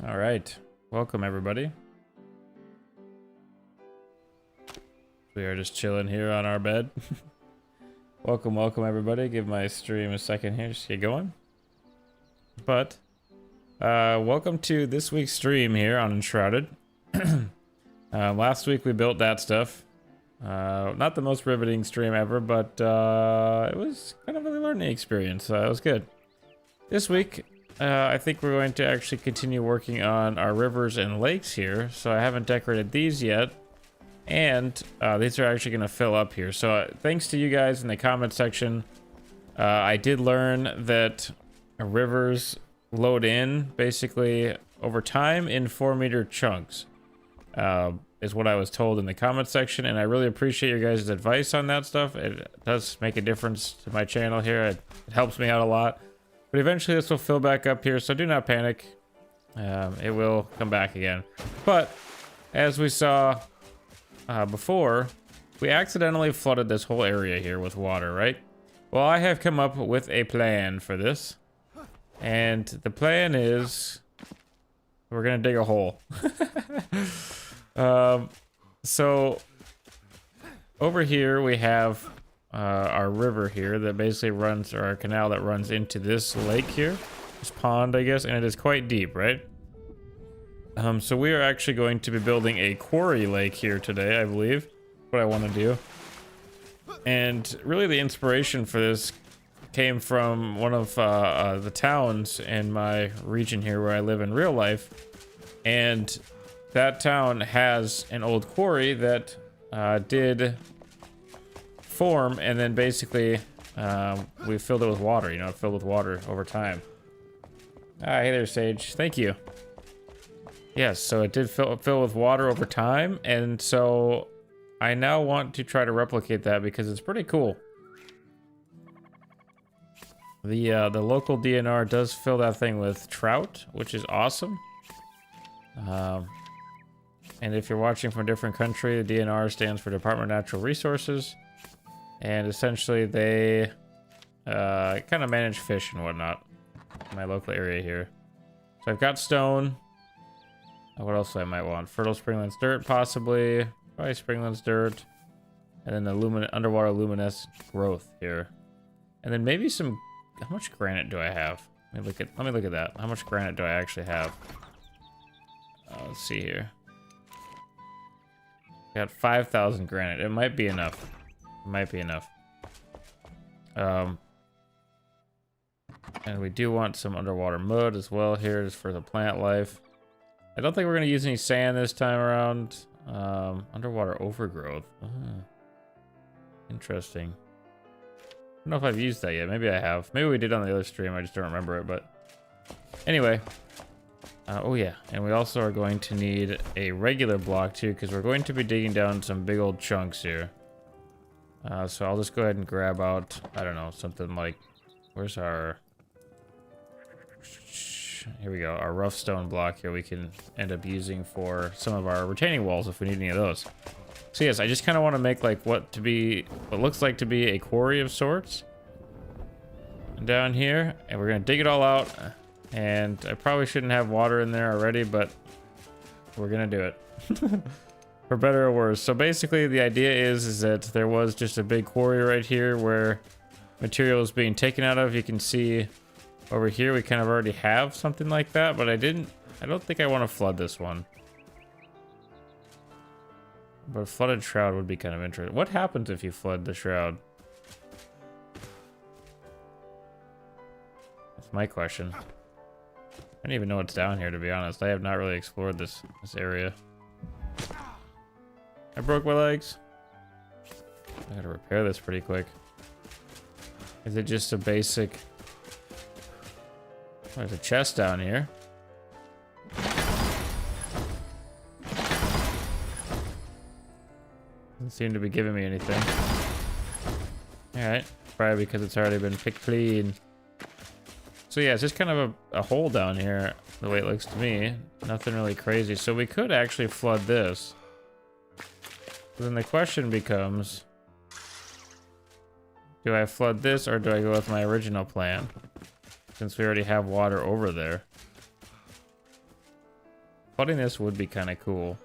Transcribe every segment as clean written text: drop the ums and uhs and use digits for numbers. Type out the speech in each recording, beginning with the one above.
All right, welcome everybody. We are just chilling here on our bed. welcome everybody. Give my stream a second here, just get going. But welcome to this week's stream here on Enshrouded. Last week we built that stuff. Not the most riveting stream ever, but it was kind of a learning experience, so it was good. This week, I think we're going to actually continue working on our rivers and lakes here. So I haven't decorated these yet. And these are actually going to fill up here. So thanks to you guys in the comment section. I did learn that rivers load in basically over time in 4-meter chunks. Is what I was told in the comment section. And I really appreciate your guys' advice on that stuff. It does make a difference to my channel here. It helps me out a lot. But eventually this will fill back up here, so do not panic. It will come back again. But as we saw before, we accidentally flooded this whole area here with water, right? Well, I have come up with a plan for this. And the plan is we're gonna dig a hole. So over here we have our river here that basically runs, or our canal that runs into this lake here, this pond, I guess, and it is quite deep, right? So we are actually going to be building a quarry lake here today, I believe. What I want to do. And really the inspiration for this came from one of the towns in my region here where I live in real life. And that town has an old quarry that did form, and then basically we filled it with water, it filled with water over time. Hey there, Sage. Thank you. Yes, so it did fill with water over time, and so I now want to try to replicate that because it's pretty cool. The local DNR does fill that thing with trout, which is awesome. And if you're watching from a different country, the DNR stands for Department of Natural Resources. And essentially they kind of manage fish and whatnot in my local area here. So I've got stone. What else I might want? Fertile springlands dirt, possibly. Probably springlands dirt. And then the underwater luminescent growth here. And then maybe some... How much granite do I have? Let me look at that. How much granite do I actually have? Let's see here. Got 5,000 granite. It might be enough. Might be enough. And we do want some underwater mud as well here, just for the plant life. I don't think we're going to use any sand this time around. Underwater overgrowth. Interesting. I don't know if I've used that yet. Maybe I have. Maybe we did on the other stream. I just don't remember it. But anyway. Oh yeah. And we also are going to need a regular block too, because we're going to be digging down some big old chunks here. So I'll just go ahead and grab out, I don't know, something like, where's our, here we go, our rough stone block here we can end up using for some of our retaining walls if we need any of those. So yes, I just kind of want to make like what looks like to be a quarry of sorts down here, and we're going to dig it all out, and I probably shouldn't have water in there already, but we're going to do it. For better or worse. So basically the idea is that there was just a big quarry right here where material is being taken out of. You can see over here we kind of already have something like that, but I don't think I want to flood this one. But a flooded shroud would be kind of interesting. What happens if you flood the shroud? That's my question. I don't even know what's down here, to be honest. I have not really explored this area. I broke my legs. I gotta repair this pretty quick. Is it just a basic... Oh, there's a chest down here. Doesn't seem to be giving me anything. Alright. Probably because it's already been picked clean. So yeah, it's just kind of a hole down here, the way it looks to me. Nothing really crazy. So we could actually flood this. Then the question becomes, do I flood this or do I go with my original plan? Since we already have water over there. flooding this would be kind of cool.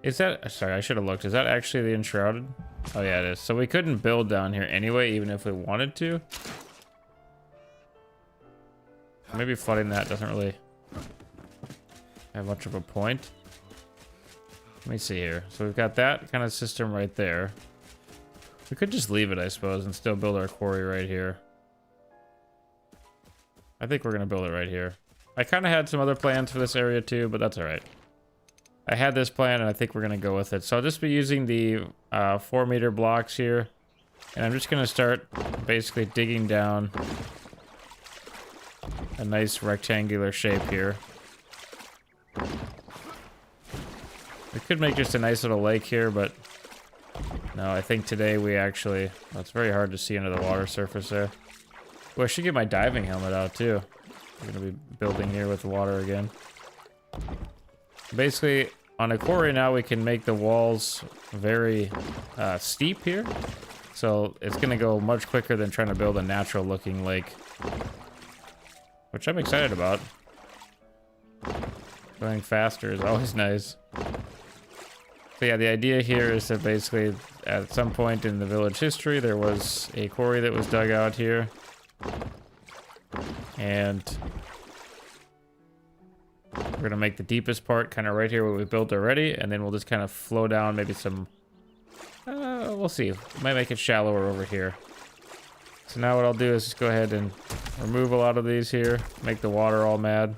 Is that... Sorry, I should have looked. Is that actually the Enshrouded? Oh, yeah, it is. So we couldn't build down here anyway, even if we wanted to. Maybe flooding that doesn't really have much of a point. Let me see here. So we've got that kind of system right there. We could just leave it, I suppose, and still build our quarry right here. I think we're going to build it right here. I kind of had some other plans for this area too, but that's all right. I had this plan, and I think we're going to go with it. So I'll just be using the 4-meter blocks here. And I'm just going to start basically digging down a nice rectangular shape here. We could make just a nice little lake here, but no, I think today we actually... Well, it's very hard to see under the water surface there. Oh, I should get my diving helmet out too. I'm going to be building here with water again. Basically, on a quarry now, we can make the walls very steep here. So it's going to go much quicker than trying to build a natural looking lake. Which I'm excited about. Going faster is always nice. So yeah, the idea here is that basically at some point in the village history, there was a quarry that was dug out here. And we're going to make the deepest part kind of right here where we built already. And then we'll just kind of flow down maybe some... we'll see. We might make it shallower over here. So now what I'll do is just go ahead and remove a lot of these here. Make the water all mad.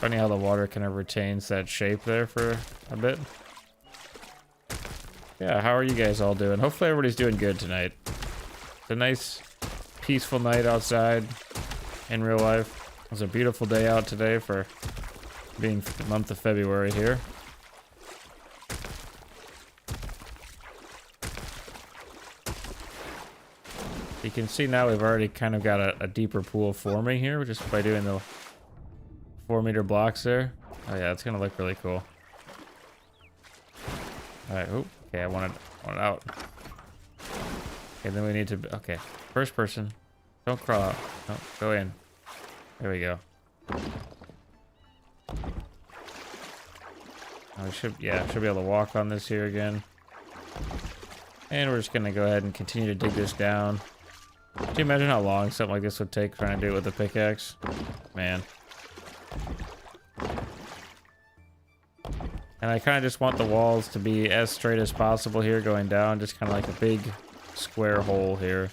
Funny how the water kind of retains that shape there for a bit. Yeah, how are you guys all doing? Hopefully everybody's doing good tonight. It's a nice, peaceful night outside in real life. It was a beautiful day out today for being the month of February here. You can see now we've already kind of got a deeper pool forming here just by doing the 4-meter blocks there. Oh yeah, it's gonna look really cool. Alright, oh, okay, I want it out. Okay, then we need to, okay, first person. Don't crawl out. No, go in. There we go. We should be able to walk on this here again. And we're just gonna go ahead and continue to dig this down. Can you imagine how long something like this would take trying to do it with a pickaxe? Man. And I kind of just want the walls to be as straight as possible here going down, just kind of like a big square hole here.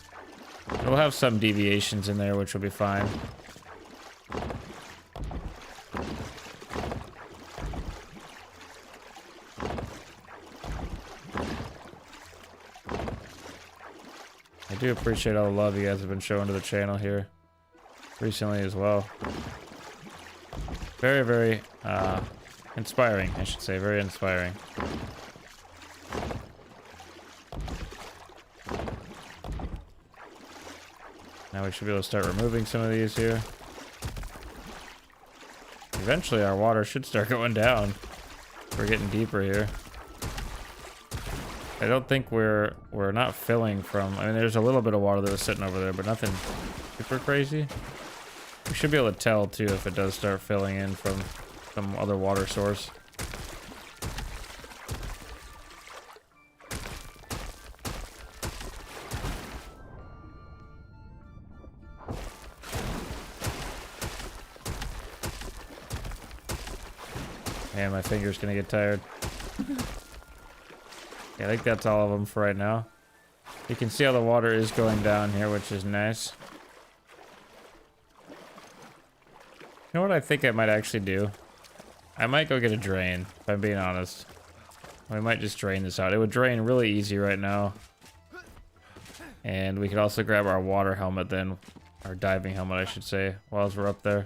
And we'll have some deviations in there, which will be fine. I do appreciate all the love you guys have been showing to the channel here recently as well. Very, very inspiring, I should say. Very inspiring. Now we should be able to start removing some of these here. Eventually our water should start going down. We're getting deeper here. I don't think we're not filling from... I mean, there's a little bit of water that was sitting over there, but nothing super crazy. We should be able to tell, too, if it does start filling in from some other water source. Man, my finger's gonna get tired. Yeah, I think that's all of them for right now. You can see how the water is going down here, which is nice. You know what I think I might actually do? I might go get a drain, if I'm being honest. We might just drain this out. It would drain really easy right now. And we could also grab our water helmet then. Our diving helmet, I should say, while we're up there.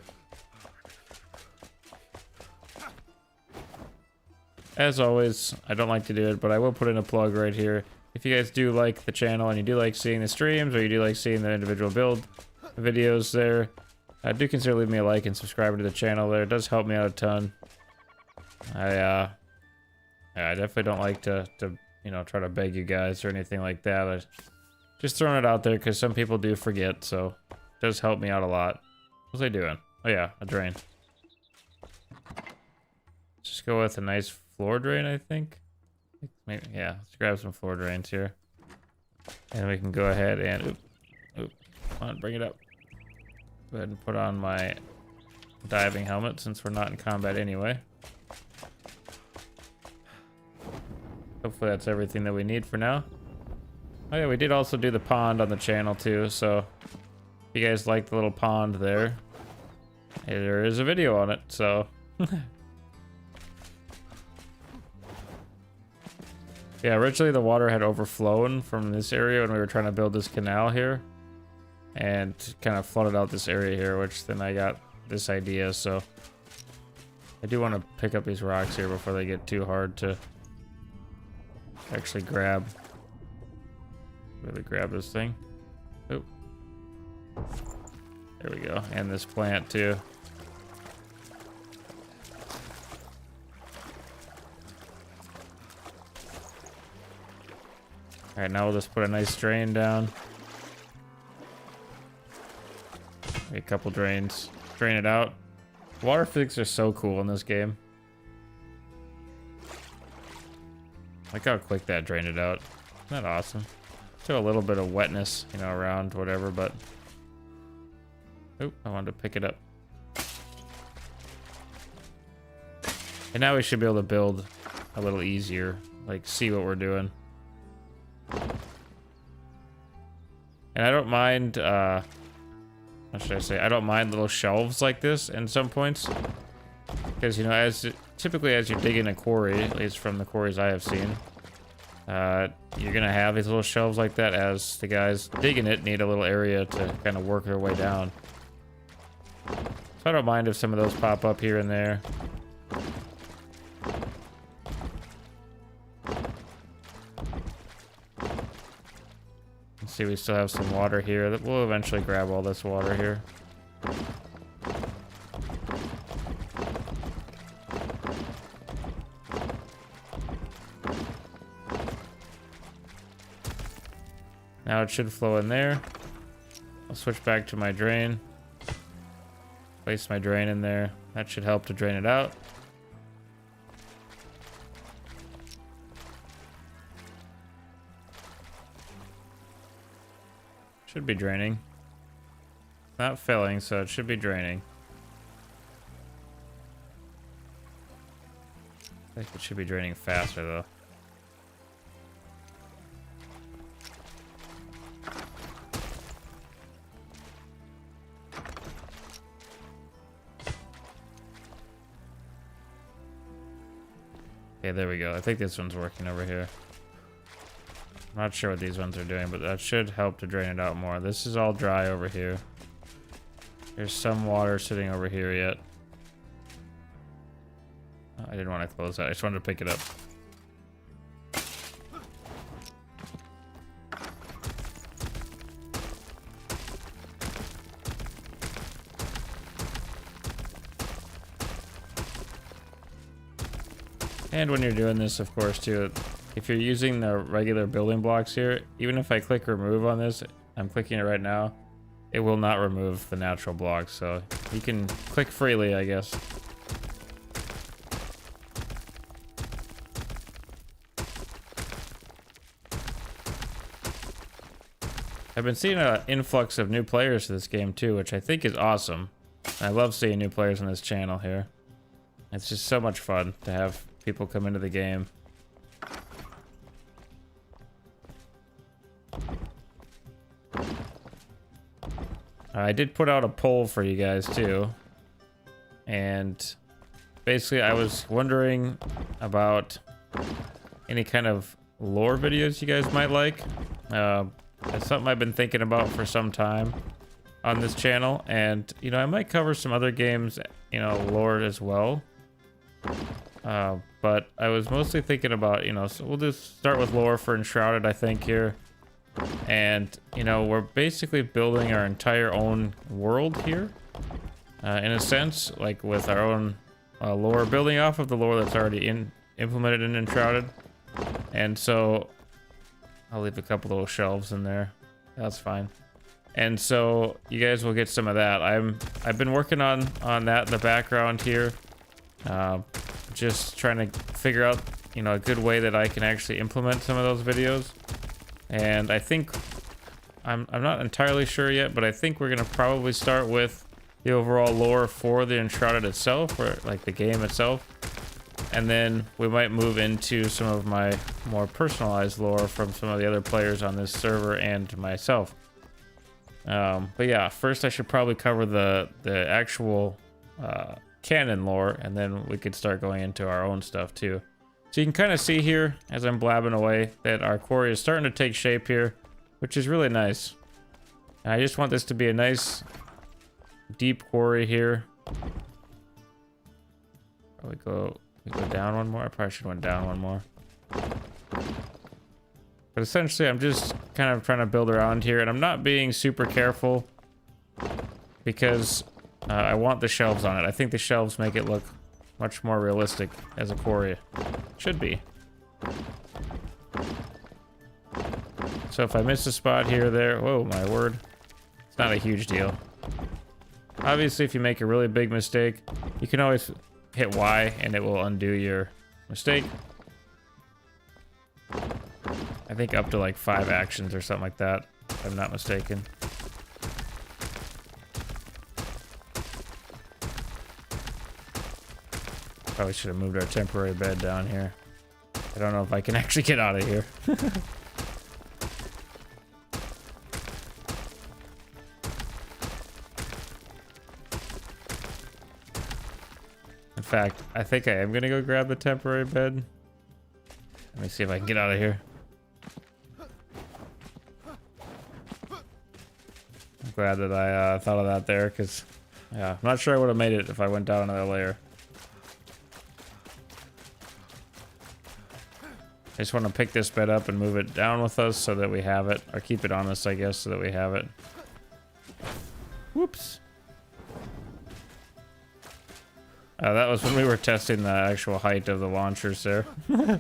As always, I don't like to do it, but I will put in a plug right here. If you guys do like the channel and you do like seeing the streams, or you do like seeing the individual build videos there, do consider leaving me a like and subscribing to the channel there. It does help me out a ton. I Yeah, I definitely don't like to you know, try to beg you guys or anything like that. I just throwing it out there because some people do forget, so it does help me out a lot. What's I doing? Oh yeah, a drain. Just go with a nice floor drain, I think. Maybe, yeah, let's grab some floor drains here. And we can go ahead and, oop, come on, bring it up. Go ahead and put on my diving helmet since we're not in combat anyway. Hopefully that's everything that we need for now. Oh yeah, we did also do the pond on the channel too, so if you guys like the little pond there, there is a video on it, so. Yeah, originally the water had overflown from this area when we were trying to build this canal here. And kind of flooded out this area here, which then I got this idea, so. I do want to pick up these rocks here before they get too hard to actually grab. Really grab this thing. Oop. There we go. And this plant too. Alright, now we'll just put a nice drain down. A couple drains. Drain it out. Water physics are so cool in this game. Look how quick that drained it out. Isn't that awesome? Still a little bit of wetness, you know, around whatever, but. Oop, I wanted to pick it up. And now we should be able to build a little easier. Like, see what we're doing. And I don't mind, what should I say? I don't mind little shelves like this in some points. Because, you know, typically as you dig in a quarry, at least from the quarries I have seen, you're going to have these little shelves like that as the guys digging it need a little area to kind of work their way down. So I don't mind if some of those pop up here and there. See, we still have some water here that we'll eventually grab all this water here. Now it should flow in there. I'll switch back to my drain. Place my drain in there. That should help to drain it out. Should be draining. Not filling, so it should be draining. I think it should be draining faster though. Okay, there we go. I think this one's working over here. I'm not sure what these ones are doing, but that should help to drain it out more. This is all dry over here. There's some water sitting over here yet. Oh, I didn't want to close that. I just wanted to pick it up. And when you're doing this, of course, too, if you're using the regular building blocks here, even if I click remove on this, I'm clicking it right now, it will not remove the natural blocks, so you can click freely, I guess. I've been seeing an influx of new players to this game too, which I think is awesome. I love seeing new players on this channel here. It's just so much fun to have people come into the game. I did put out a poll for you guys too, and basically I was wondering about any kind of lore videos you guys might like. It's something I've been thinking about for some time on this channel, and you know, I might cover some other games, you know, lore as well. But I was mostly thinking about, you know, so we'll just start with lore for Enshrouded, I think, here. And, you know, we're basically building our entire own world here. In a sense, like with our own lore, building off of the lore that's already in implemented in Enshrouded. And so I'll leave a couple little shelves in there. That's fine. And so you guys will get some of that. I've been working on that in the background here. Just trying to figure out, you know, a good way that I can actually implement some of those videos. And I think I'm not entirely sure yet, but I think we're gonna probably start with the overall lore for the Enshrouded itself, or like the game itself. And then we might move into some of my more personalized lore from some of the other players on this server and myself. But yeah, first I should probably cover the actual canon lore, and then we could start going into our own stuff too. So you can kind of see here, as I'm blabbing away, that our quarry is starting to take shape here, which is really nice. And I just want this to be a nice, deep quarry here. We go down one more. I probably should have went down one more. But essentially, I'm just kind of trying to build around here, and I'm not being super careful because I want the shelves on it. I think the shelves make it look much more realistic as a quarry. Should be. So if I miss a spot here or there, whoa, my word. It's not a huge deal. Obviously, if you make a really big mistake, you can always hit Y and it will undo your mistake. I think up to like 5 actions or something like that, if I'm not mistaken. Probably should have moved our temporary bed down here. I don't know if I can actually get out of here. In fact, I think I am gonna go grab the temporary bed. Let me see if I can get out of here. I'm glad that I thought of that there, because yeah, I'm not sure I would have made it if I went down another layer. I just want to pick this bed up and move it down with us so that we have it, or keep it on us, I guess, so that we have it. Whoops. That was when we were testing the actual height of the launchers there. I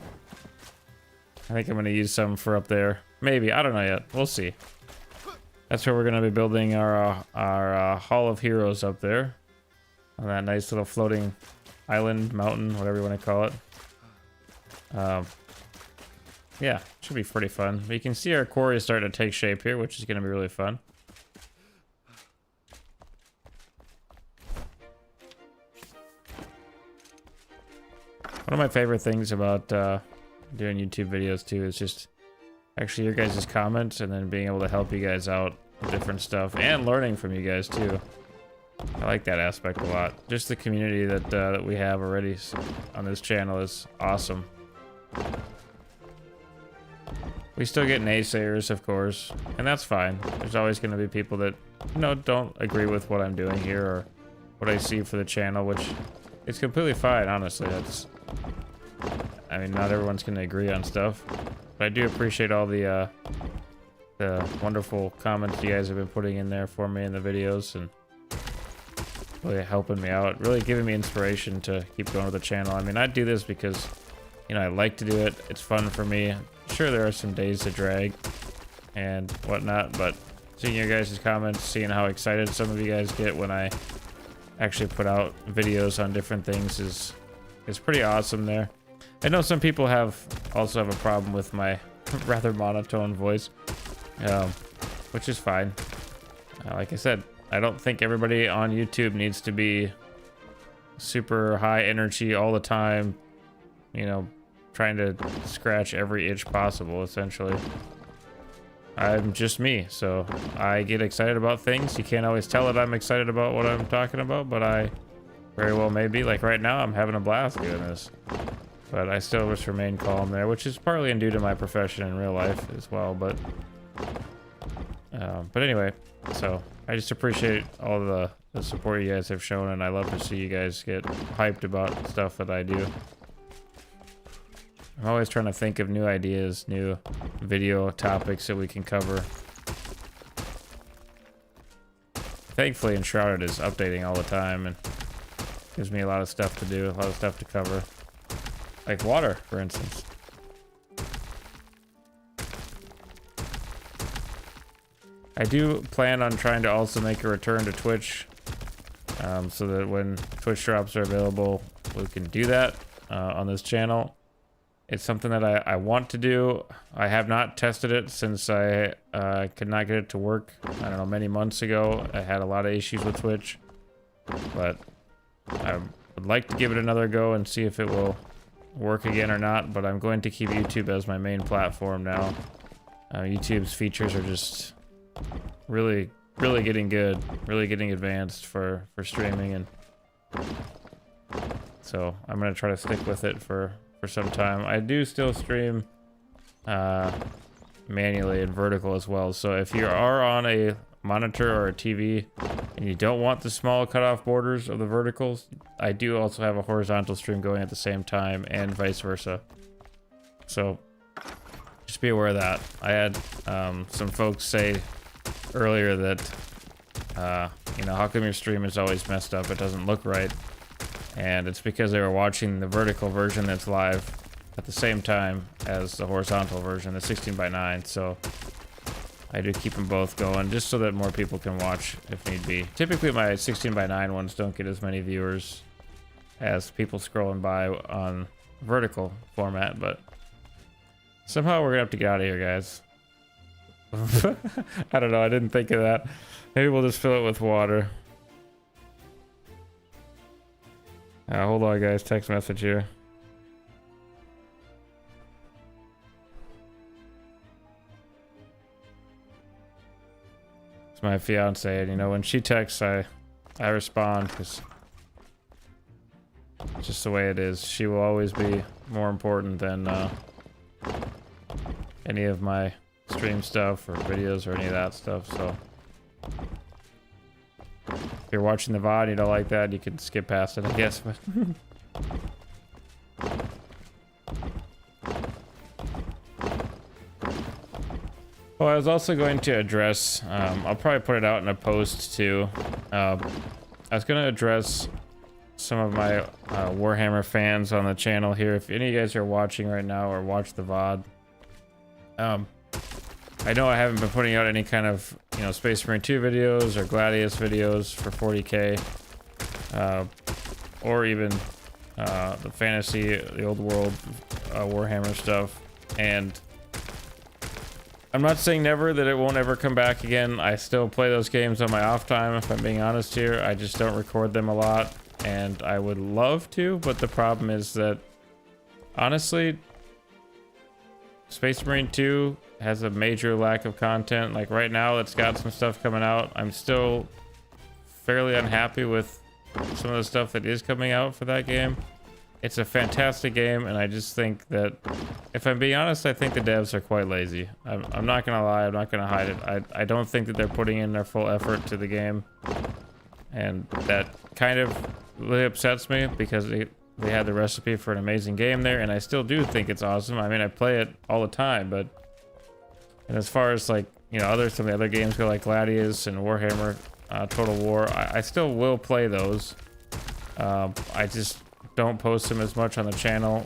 think I'm going to use some for up there. Maybe, I don't know yet. We'll see. That's where we're going to be building our Hall of Heroes up there. On that nice little floating island, mountain, whatever you want to call it. Yeah, should be pretty fun. But you can see our quarry is starting to take shape here, which is going to be really fun. One of my favorite things about doing YouTube videos too is just actually your guys' comments, and then being able to help you guys out with different stuff and learning from you guys too. I like that aspect a lot. Just the community that we have already on this channel is awesome. We still get naysayers, of course, and that's fine. There's always going to be people that, you know, don't agree with what I'm doing here or what I see for the channel, which is completely fine, honestly. I mean, not everyone's going to agree on stuff, but I do appreciate all the wonderful comments you guys have been putting in there for me in the videos, and really helping me out, really giving me inspiration to keep going with the channel. I mean, I do this because, you know, I like to do it. It's fun for me. Sure, there are some days to drag and whatnot, but seeing your guys' comments, seeing how excited some of you guys get when I actually put out videos on different things is pretty awesome there. I know some people also have a problem with my rather monotone voice, which is fine. Like I said, I don't think everybody on YouTube needs to be super high energy all the time, you know, trying to scratch every itch possible, essentially. I'm just me, so I get excited about things. You can't always tell that I'm excited about what I'm talking about, but I very well may be. Like right now, I'm having a blast doing this. But I still just remain calm there, which is partly due to my profession in real life as well, but anyway, so I just appreciate all the support you guys have shown, and I love to see you guys get hyped about stuff that I do. I'm always trying to think of new ideas, new video topics that we can cover. Thankfully, Enshrouded is updating all the time and gives me a lot of stuff to do, a lot of stuff to cover. like water, for instance. I do plan on trying to also make a return to Twitch, so that when Twitch drops are available, we can do that on this channel. It's something that I want to do. I have not tested it since I could not get it to work, I don't know, many months ago. I had a lot of issues with Twitch, but I would like to give it another go and see if it will work again or not, but I'm going to keep YouTube as my main platform now. YouTube's features are just really getting good, really getting advanced for streaming, and so I'm gonna try to stick with it for some time. I do still stream manually and vertical as well, so if you are on a monitor or a TV and you don't want the small cutoff borders of the verticals, I do also have a horizontal stream going at the same time, and vice versa. So just be aware of that. I had some folks say earlier that you know, how come your stream is always messed up, it doesn't look right, and it's because they were watching the vertical version that's live at the same time as the horizontal version, the 16:9. So I do keep them both going just so that more people can watch if need be. Typically my 16:9 ones don't get as many viewers as people scrolling by on vertical format, but somehow we're gonna have to get out of here, guys. I don't know, I didn't think of that. Maybe we'll just fill it with water. Hold on, guys, text message here. It's my fiance, and you know, when she texts, I respond, because it's just the way it is. She will always be more important than any of my stream stuff or videos or any of that stuff. So if you're watching the VOD and you don't like that, you can skip past it, I guess. But well, I was also going to address, I'll probably put it out in a post too. I was going to address some of my Warhammer fans on the channel here. If any of you guys are watching right now or watch the VOD, I know I haven't been putting out any kind of, you know, Space Marine 2 videos or Gladius videos for 40k, or even the fantasy, the old world Warhammer stuff. And I'm not saying never that it won't ever come back again. I still play those games on my off time, if I'm being honest here. I just don't record them a lot, and I would love to, but the problem is that, honestly, Space Marine 2 has a major lack of content. Like right now, it's got some stuff coming out. I'm still fairly unhappy with some of the stuff that is coming out for that game. It's a fantastic game, and I just think that, if I'm being honest, I think the devs are quite lazy. I'm not gonna lie, I'm not gonna hide it. I don't think that they're putting in their full effort to the game, and that kind of really upsets me, because they had the recipe for an amazing game there, and I still do think it's awesome. I mean, I play it all the time, but and as far as, like, you know, some of the other games go, like Gladius and Warhammer Total War, I still will play those. I just don't post them as much on the channel.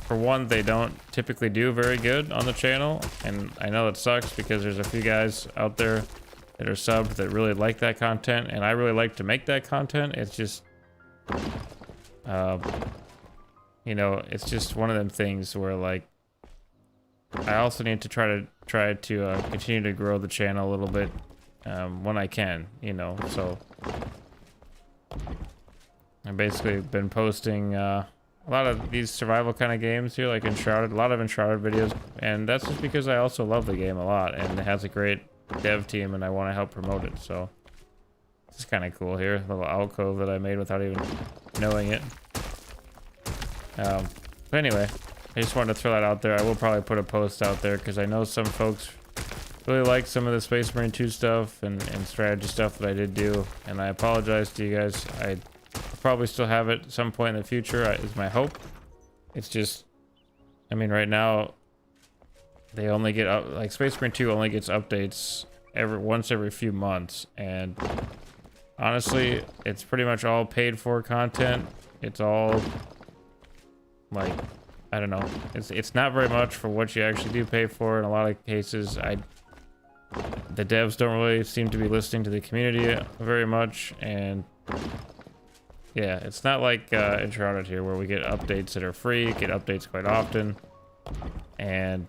For one, they don't typically do very good on the channel, and I know it sucks because there's a few guys out there that are subbed that really like that content, and I really like to make that content. It's just, you know, it's just one of them things where, like, I also need to try to continue to grow the channel a little bit when I can, you know. So I've basically been posting a lot of these survival kind of games here, like Enshrouded, a lot of Enshrouded videos, and that's just because I also love the game a lot, and it has a great dev team, and I want to help promote it. So it's kind of cool here, a little alcove that I made without even knowing it. But anyway, I just wanted to throw that out there. I will probably put a post out there, because I know some folks really like some of the Space Marine 2 stuff and strategy stuff that I did do, and I apologize to you guys. I probably still have it at some point in the future, is my hope. It's just, I mean, right now they only get up, like, Space Marine 2 only gets updates once every few months, and honestly, it's pretty much all paid for content. It's all like, I don't know. It's not very much for what you actually do pay for. In a lot of cases, the devs don't really seem to be listening to the community very much, and yeah, it's not like Enshrouded here where we get updates that are free, get updates quite often, and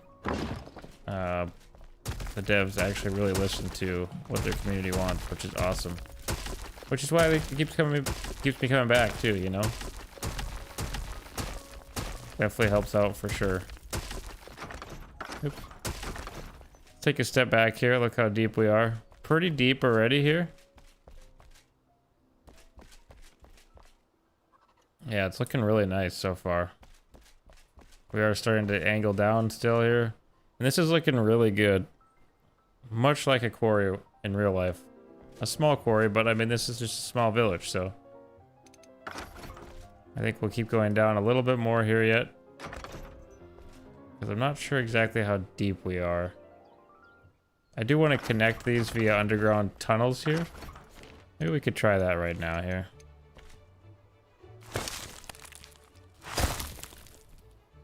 the devs actually really listen to what their community wants, which is awesome. Which is why it keeps me coming back too, you know? Definitely helps out for sure. Oops. Take a step back here. Look how deep we are. Pretty deep already here. Yeah, it's looking really nice so far. We are starting to angle down still here. And this is looking really good. Much like a quarry in real life. A small quarry, but I mean, this is just a small village, so. I think we'll keep going down a little bit more here yet. Because I'm not sure exactly how deep we are. I do want to connect these via underground tunnels here. Maybe we could try that right now here.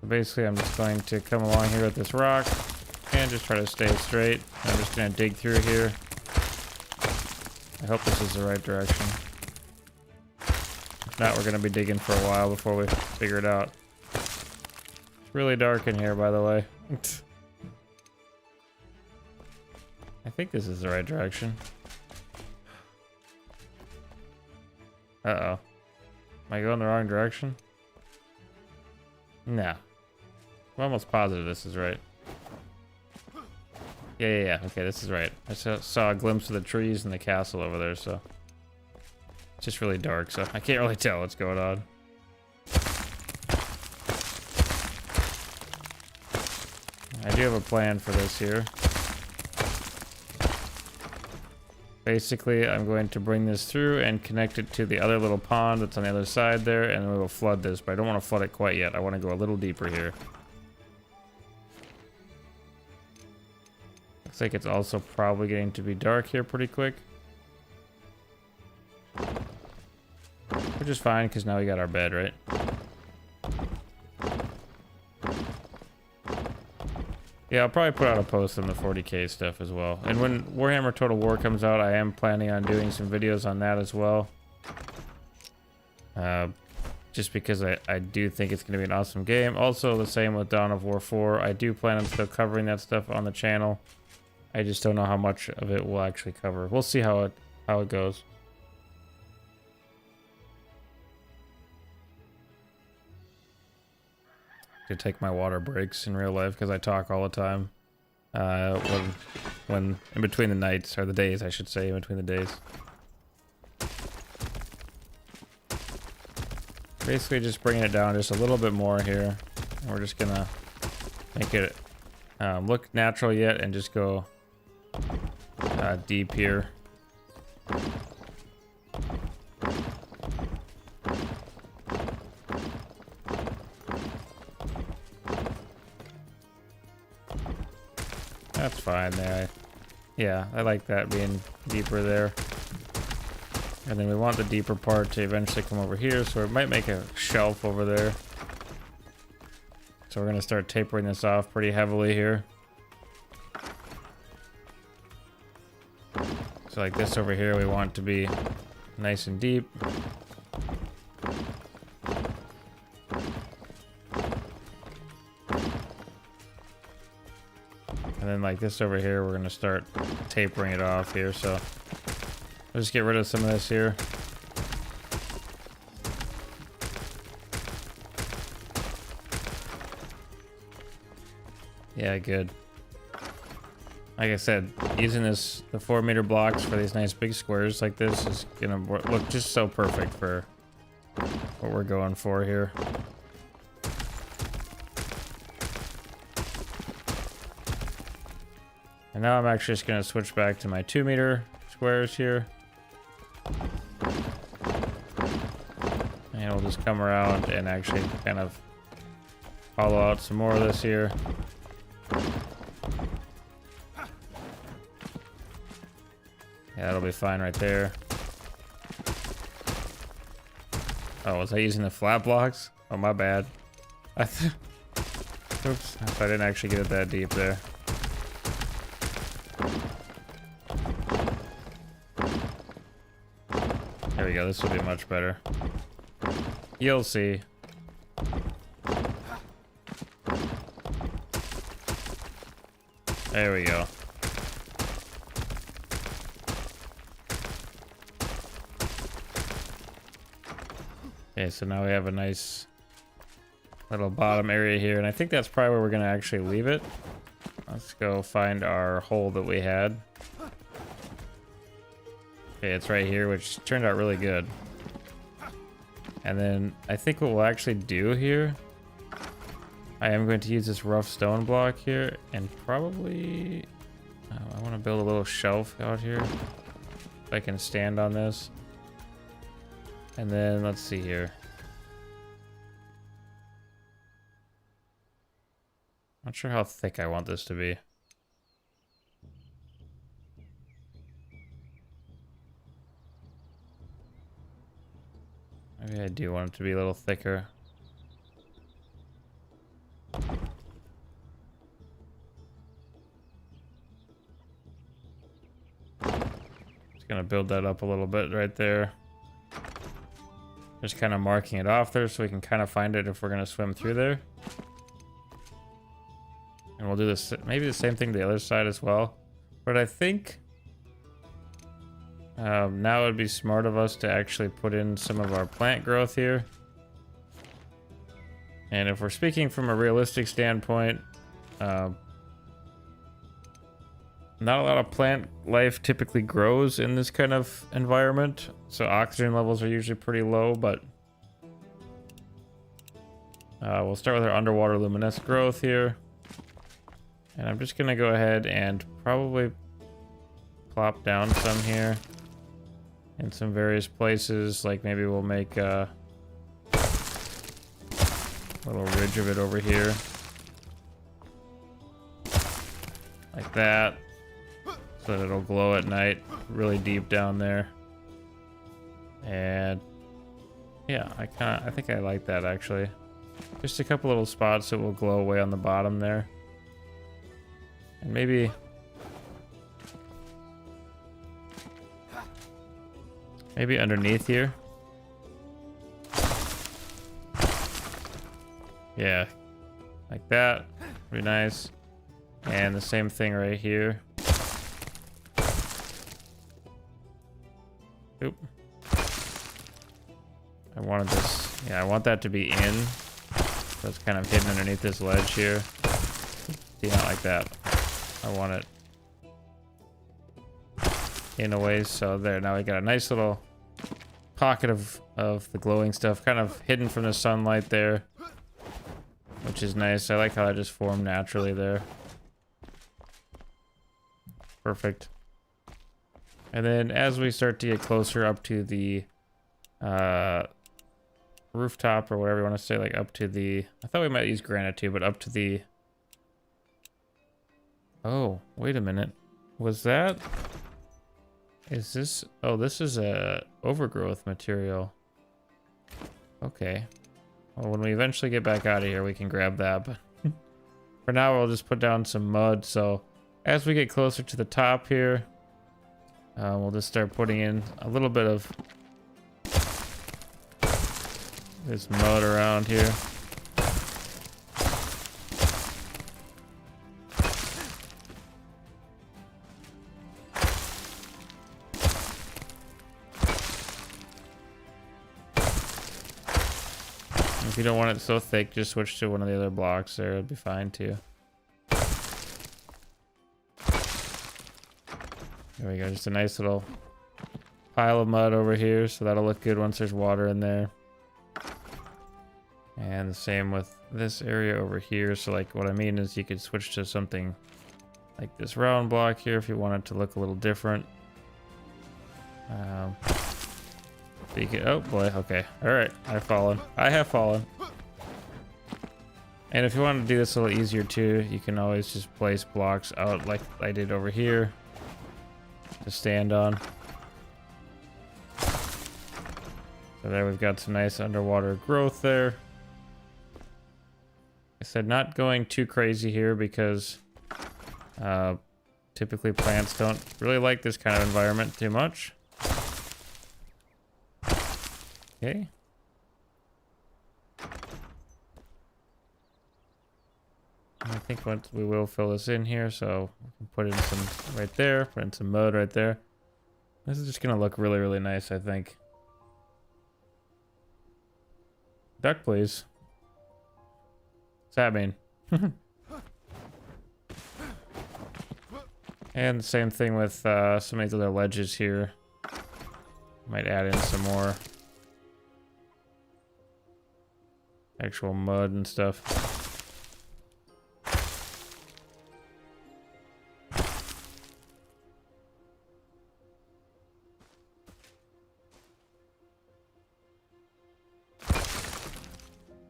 So basically, I'm just going to come along here with this rock and just try to stay straight. I'm just going to dig through here. I hope this is the right direction. If not, we're going to be digging for a while before we figure it out. It's really dark in here, by the way. I think this is the right direction. Uh-oh. Am I going the wrong direction? No. I'm almost positive this is right. Yeah. Okay, this is right. I saw a glimpse of the trees and the castle over there, so. It's just really dark, so I can't really tell what's going on. I do have a plan for this here. Basically, I'm going to bring this through and connect it to the other little pond that's on the other side there, and we will flood this, but I don't want to flood it quite yet. I want to go a little deeper here. Looks like it's also probably getting to be dark here pretty quick. Which is fine, because now we got our bed, right? Yeah, I'll probably put out a post on the 40k stuff as well. And when Warhammer Total War comes out, I am planning on doing some videos on that as well. Just because I do think it's going to be an awesome game. Also, the same with Dawn of War 4. I do plan on still covering that stuff on the channel. I just don't know how much of it we'll actually cover. We'll see how it goes. To take my water breaks in real life because I talk all the time. When in between the nights, or the days, I should say, in between the days. Basically, just bringing it down just a little bit more here. And we're just gonna make it look natural yet, and just go deep here. That's fine there. Yeah, I like that being deeper there. And then we want the deeper part to eventually come over here, so it might make a shelf over there. So we're going to start tapering this off pretty heavily here. So like this over here, we want to be nice and deep. And then like this over here, we're going to start tapering it off here. So we'll just get rid of some of this here. Yeah, good. Like I said, using the 4-meter blocks for these nice big squares like this is going to look just so perfect for what we're going for here. And now I'm actually just going to switch back to my 2-meter squares here. And we'll just come around and actually kind of hollow out some more of this here. Yeah, that'll be fine right there. Oh, was I using the flat blocks? Oh, my bad. Oops, I didn't actually get it that deep there. There we go, this will be much better. You'll see. There we go. Okay, so now we have a nice little bottom area here, and I think that's probably where we're gonna actually leave it. Let's go find our hole that we had. Okay, it's right here, which turned out really good. And then I think what we'll actually do here, I am going to use this rough stone block here, and probably I want to build a little shelf out here if I can stand on this. And then let's see here. Not sure how thick I want this to be. Maybe I do want it to be a little thicker. Just gonna build that up a little bit right there. Just kind of marking it off there so we can kind of find it if we're gonna swim through there. And we'll do this, maybe the same thing the other side as well. But I think now it would be smart of us to actually put in some of our plant growth here. And if we're speaking from a realistic standpoint, not a lot of plant life typically grows in this kind of environment. So oxygen levels are usually pretty low, but we'll start with our underwater luminescent growth here. And I'm just gonna go ahead and probably plop down some here in some various places. Like maybe we'll make a little ridge of it over here. Like that. So that it'll glow at night really deep down there. And yeah, I think I like that actually. Just a couple little spots that will glow away on the bottom there. And maybe underneath here. Yeah, like that. Pretty nice. And the same thing right here. Oop. I wanted this. Yeah, I want that to be in. So it's kind of hidden underneath this ledge here. See, not like that. I want it in a way. So there, now we got a nice little pocket of the glowing stuff kind of hidden from the sunlight there, which is nice. I like how it just formed naturally there. Perfect. And then as we start to get closer up to the rooftop or whatever you want to say, like up to the, I thought we might use granite too, but up to the, oh, wait a minute. Was that, is this, oh, this is a overgrowth material. Okay. Well, when we eventually get back out of here, we can grab that, but for now, we'll just put down some mud. So as we get closer to the top here, we'll just start putting in a little bit of this mud around here. If you don't want it so thick, just switch to one of the other blocks there. It'll be fine too. There we go. Just a nice little pile of mud over here. So that'll look good once there's water in there. And the same with this area over here. So like what I mean is you could switch to something like this round block here if you want it to look a little different. So you could, oh boy, okay. All right, I've fallen. I have fallen. And if you want to do this a little easier too, you can always just place blocks out like I did over here to stand on. So there we've got some nice underwater growth there. I said not going too crazy here because typically plants don't really like this kind of environment too much. Okay. I think once we will fill this in here, so we can put in some right there, put in some mud right there. This is just gonna look really, really nice, I think. Duck, please. What's that mean? And the same thing with some of these other ledges here. Might add in some more actual mud and stuff.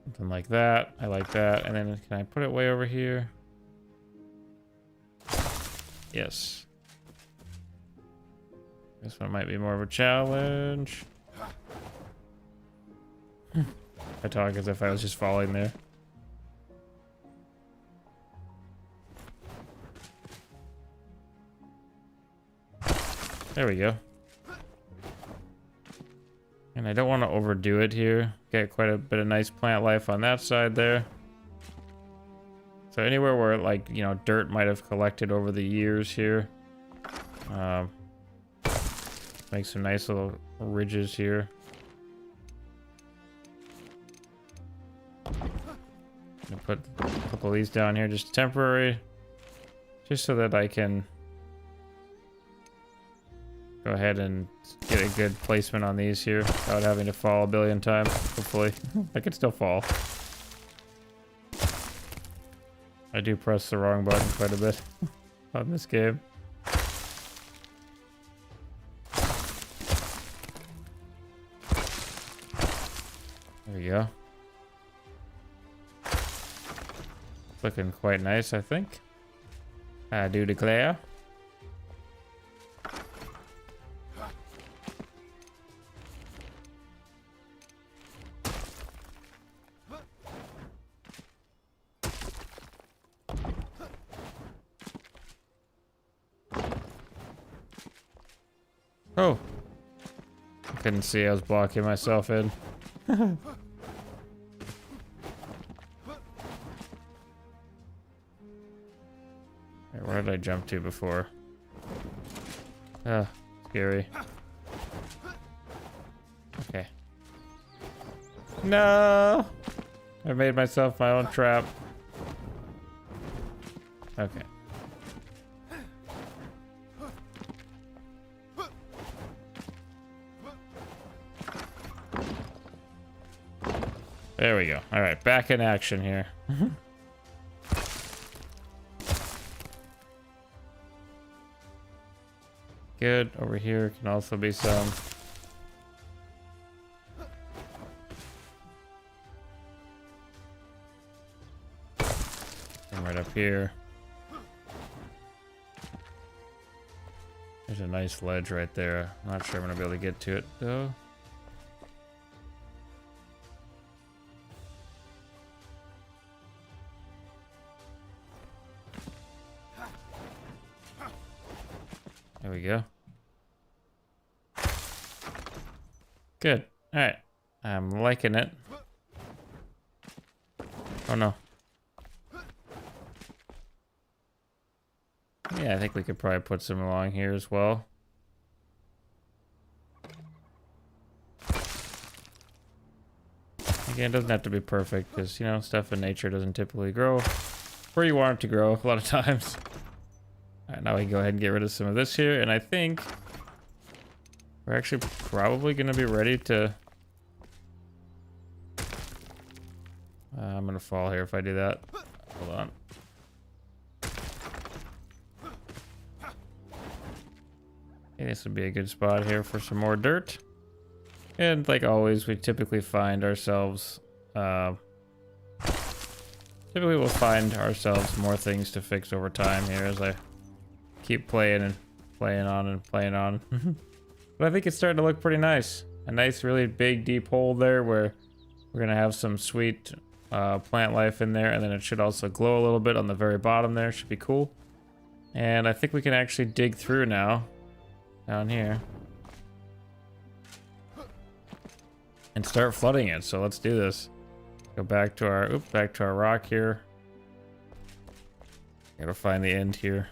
Something like that. I like that. And then can I put it way over here? Yes. This one might be more of a challenge. I talk as if I was just falling there. There we go. And I don't want to overdo it here. Get quite a bit of nice plant life on that side there. So anywhere where, like, you know, dirt might have collected over the years here. Make some nice little ridges here. I'm gonna put a couple of these down here, just temporary. Just so that I can go ahead and get a good placement on these here without having to fall a billion times, hopefully. I could still fall. I do press the wrong button quite a bit on this game. There we go. Looking quite nice, I think. I do declare. Oh, I couldn't see. I was blocking myself in. Wait, where did I jump to before? Ah, scary. Okay. No! I made myself my own trap. Okay. There we go. All right, back in action here. Good. Over here can also be some. And right up here. There's a nice ledge right there. I'm not sure I'm gonna be able to get to it though. There we go. Good. All right. I'm liking it. Oh no. Yeah, I think we could probably put some along here as well. Again, it doesn't have to be perfect because, you know, stuff in nature doesn't typically grow where you want it to grow a lot of times. All right, now we can go ahead and get rid of some of this here, and I think we're actually probably going to be ready to... I'm going to fall here if I do that. Hold on. Okay, this would be a good spot here for some more dirt. And like always, we typically find ourselves... typically we'll find ourselves more things to fix over time here as I keep playing and playing on and playing on. But I think it's starting to look pretty nice. A nice, really big, deep hole there where we're going to have some sweet plant life in there, and then it should also glow a little bit on the very bottom there. Should be cool. And I think we can actually dig through now down here and start flooding it. So let's do this. Go back to our rock here. Gotta find the end here.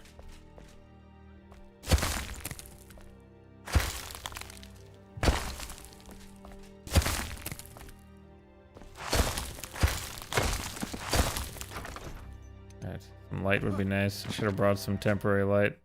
Alright, some light would be nice. I should have brought some temporary light.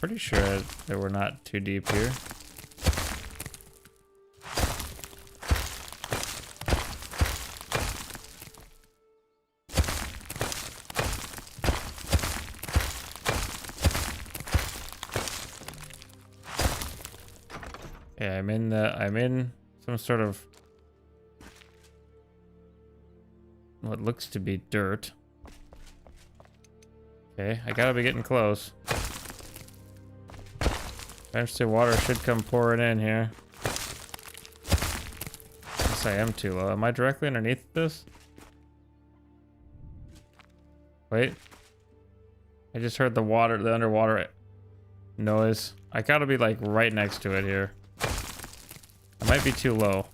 Pretty sure that we're not too deep here. Yeah, I'm in some sort of what looks to be dirt. Okay, I gotta be getting close. Eventually water should come pouring in here. Guess I am too low. Am I directly underneath this? Wait. I just heard the underwater noise. I gotta be like right next to it here. I might be too low.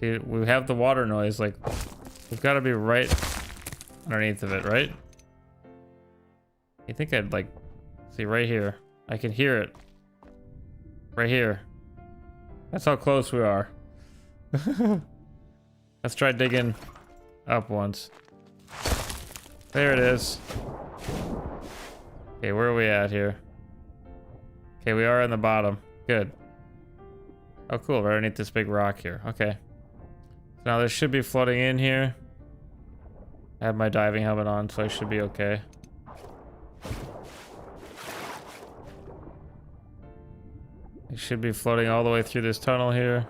See, we have the water noise, like, we've gotta be right underneath of it, right? You think I'd like see right here? I can hear it right here. That's how close we are. Let's try digging up once. There it is. Okay, where are we at here? Okay, we are in the bottom. Good. Oh cool, we're underneath this big rock here. Okay, so now there should be flooding in here. I have my diving helmet on, so I should be okay. It should be floating all the way through this tunnel here.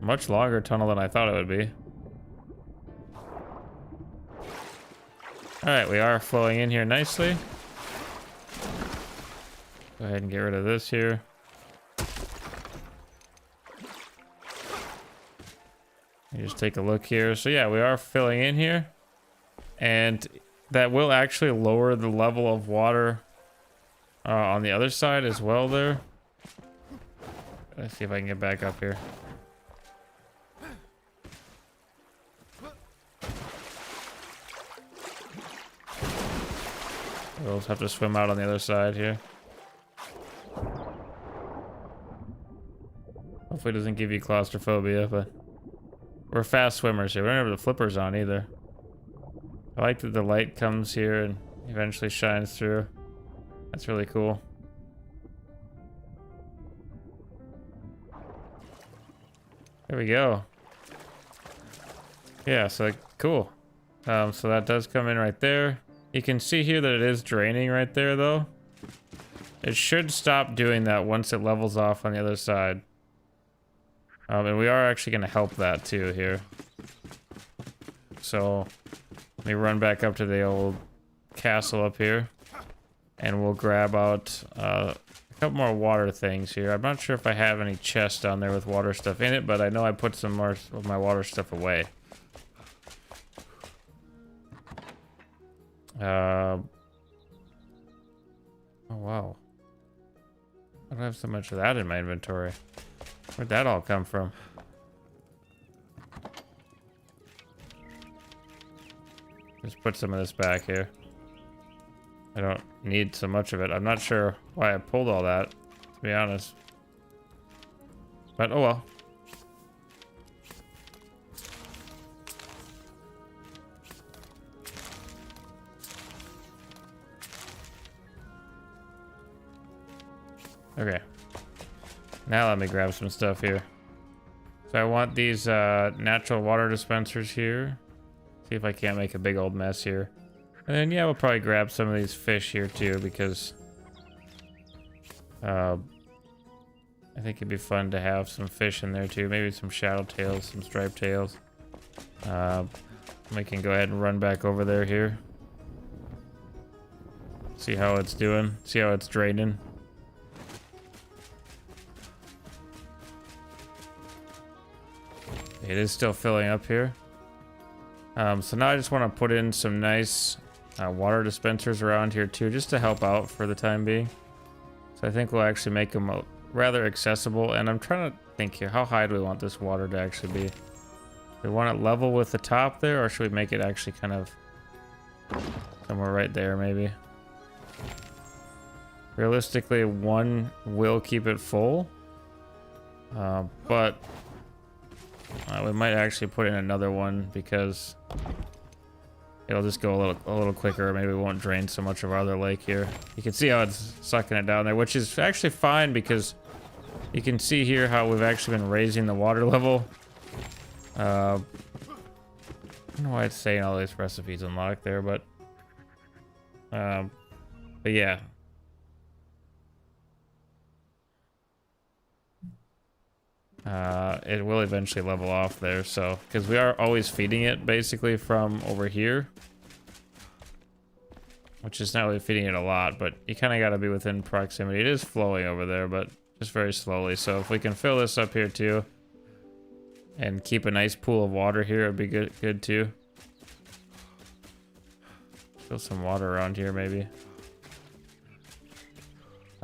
Much longer tunnel than I thought it would be. Alright, we are flowing in here nicely. Go ahead and get rid of this here. Just take a look here. So yeah, we are filling in here, and that will actually lower the level of water on the other side as well there. Let's see if I can get back up here. We'll just have to swim out on the other side here. Hopefully it doesn't give you claustrophobia, but we're fast swimmers here. We don't have the flippers on either. I like that the light comes here and eventually shines through. That's really cool. There we go. Yeah, so cool. So that does come in right there. You can see here that it is draining right there though. It should stop doing that once it levels off on the other side. And we are actually going to help that too here. So let me run back up to the old castle up here, and we'll grab out a couple more water things here. I'm not sure if I have any chests down there with water stuff in it, but I know I put some more of my water stuff away. Oh wow, I don't have so much of that in my inventory. Where'd that all come from? Just put some of this back here. I don't need so much of it. I'm not sure why I pulled all that, to be honest. But oh well. Okay. Now let me grab some stuff here. So I want these natural water dispensers here. See if I can't make a big old mess here. And then, yeah, we'll probably grab some of these fish here too, because I think it'd be fun to have some fish in there too. Maybe some shadow tails, some striped tails. We can go ahead and run back over there here. See how it's doing. See how it's draining. It is still filling up here. So now I just want to put in some nice water dispensers around here too, just to help out for the time being. So I think we'll actually make them rather accessible. And I'm trying to think here, how high do we want this water to actually be? Do we want it level with the top there, or should we make it actually kind of somewhere right there maybe? Realistically, one will keep it full, but we might actually put in another one because it'll just go a little quicker. Maybe it won't drain so much of our other lake here. You can see how it's sucking it down there, which is actually fine because you can see here how we've actually been raising the water level. I don't know why it's saying all these recipes unlocked there, but yeah. It will eventually level off there, so because we are always feeding it basically from over here, which is not really feeding it a lot, but you kind of got to be within proximity. It is flowing over there, but just very slowly. So if we can fill this up here too and keep a nice pool of water here, it'd be good too. Fill some water around here maybe.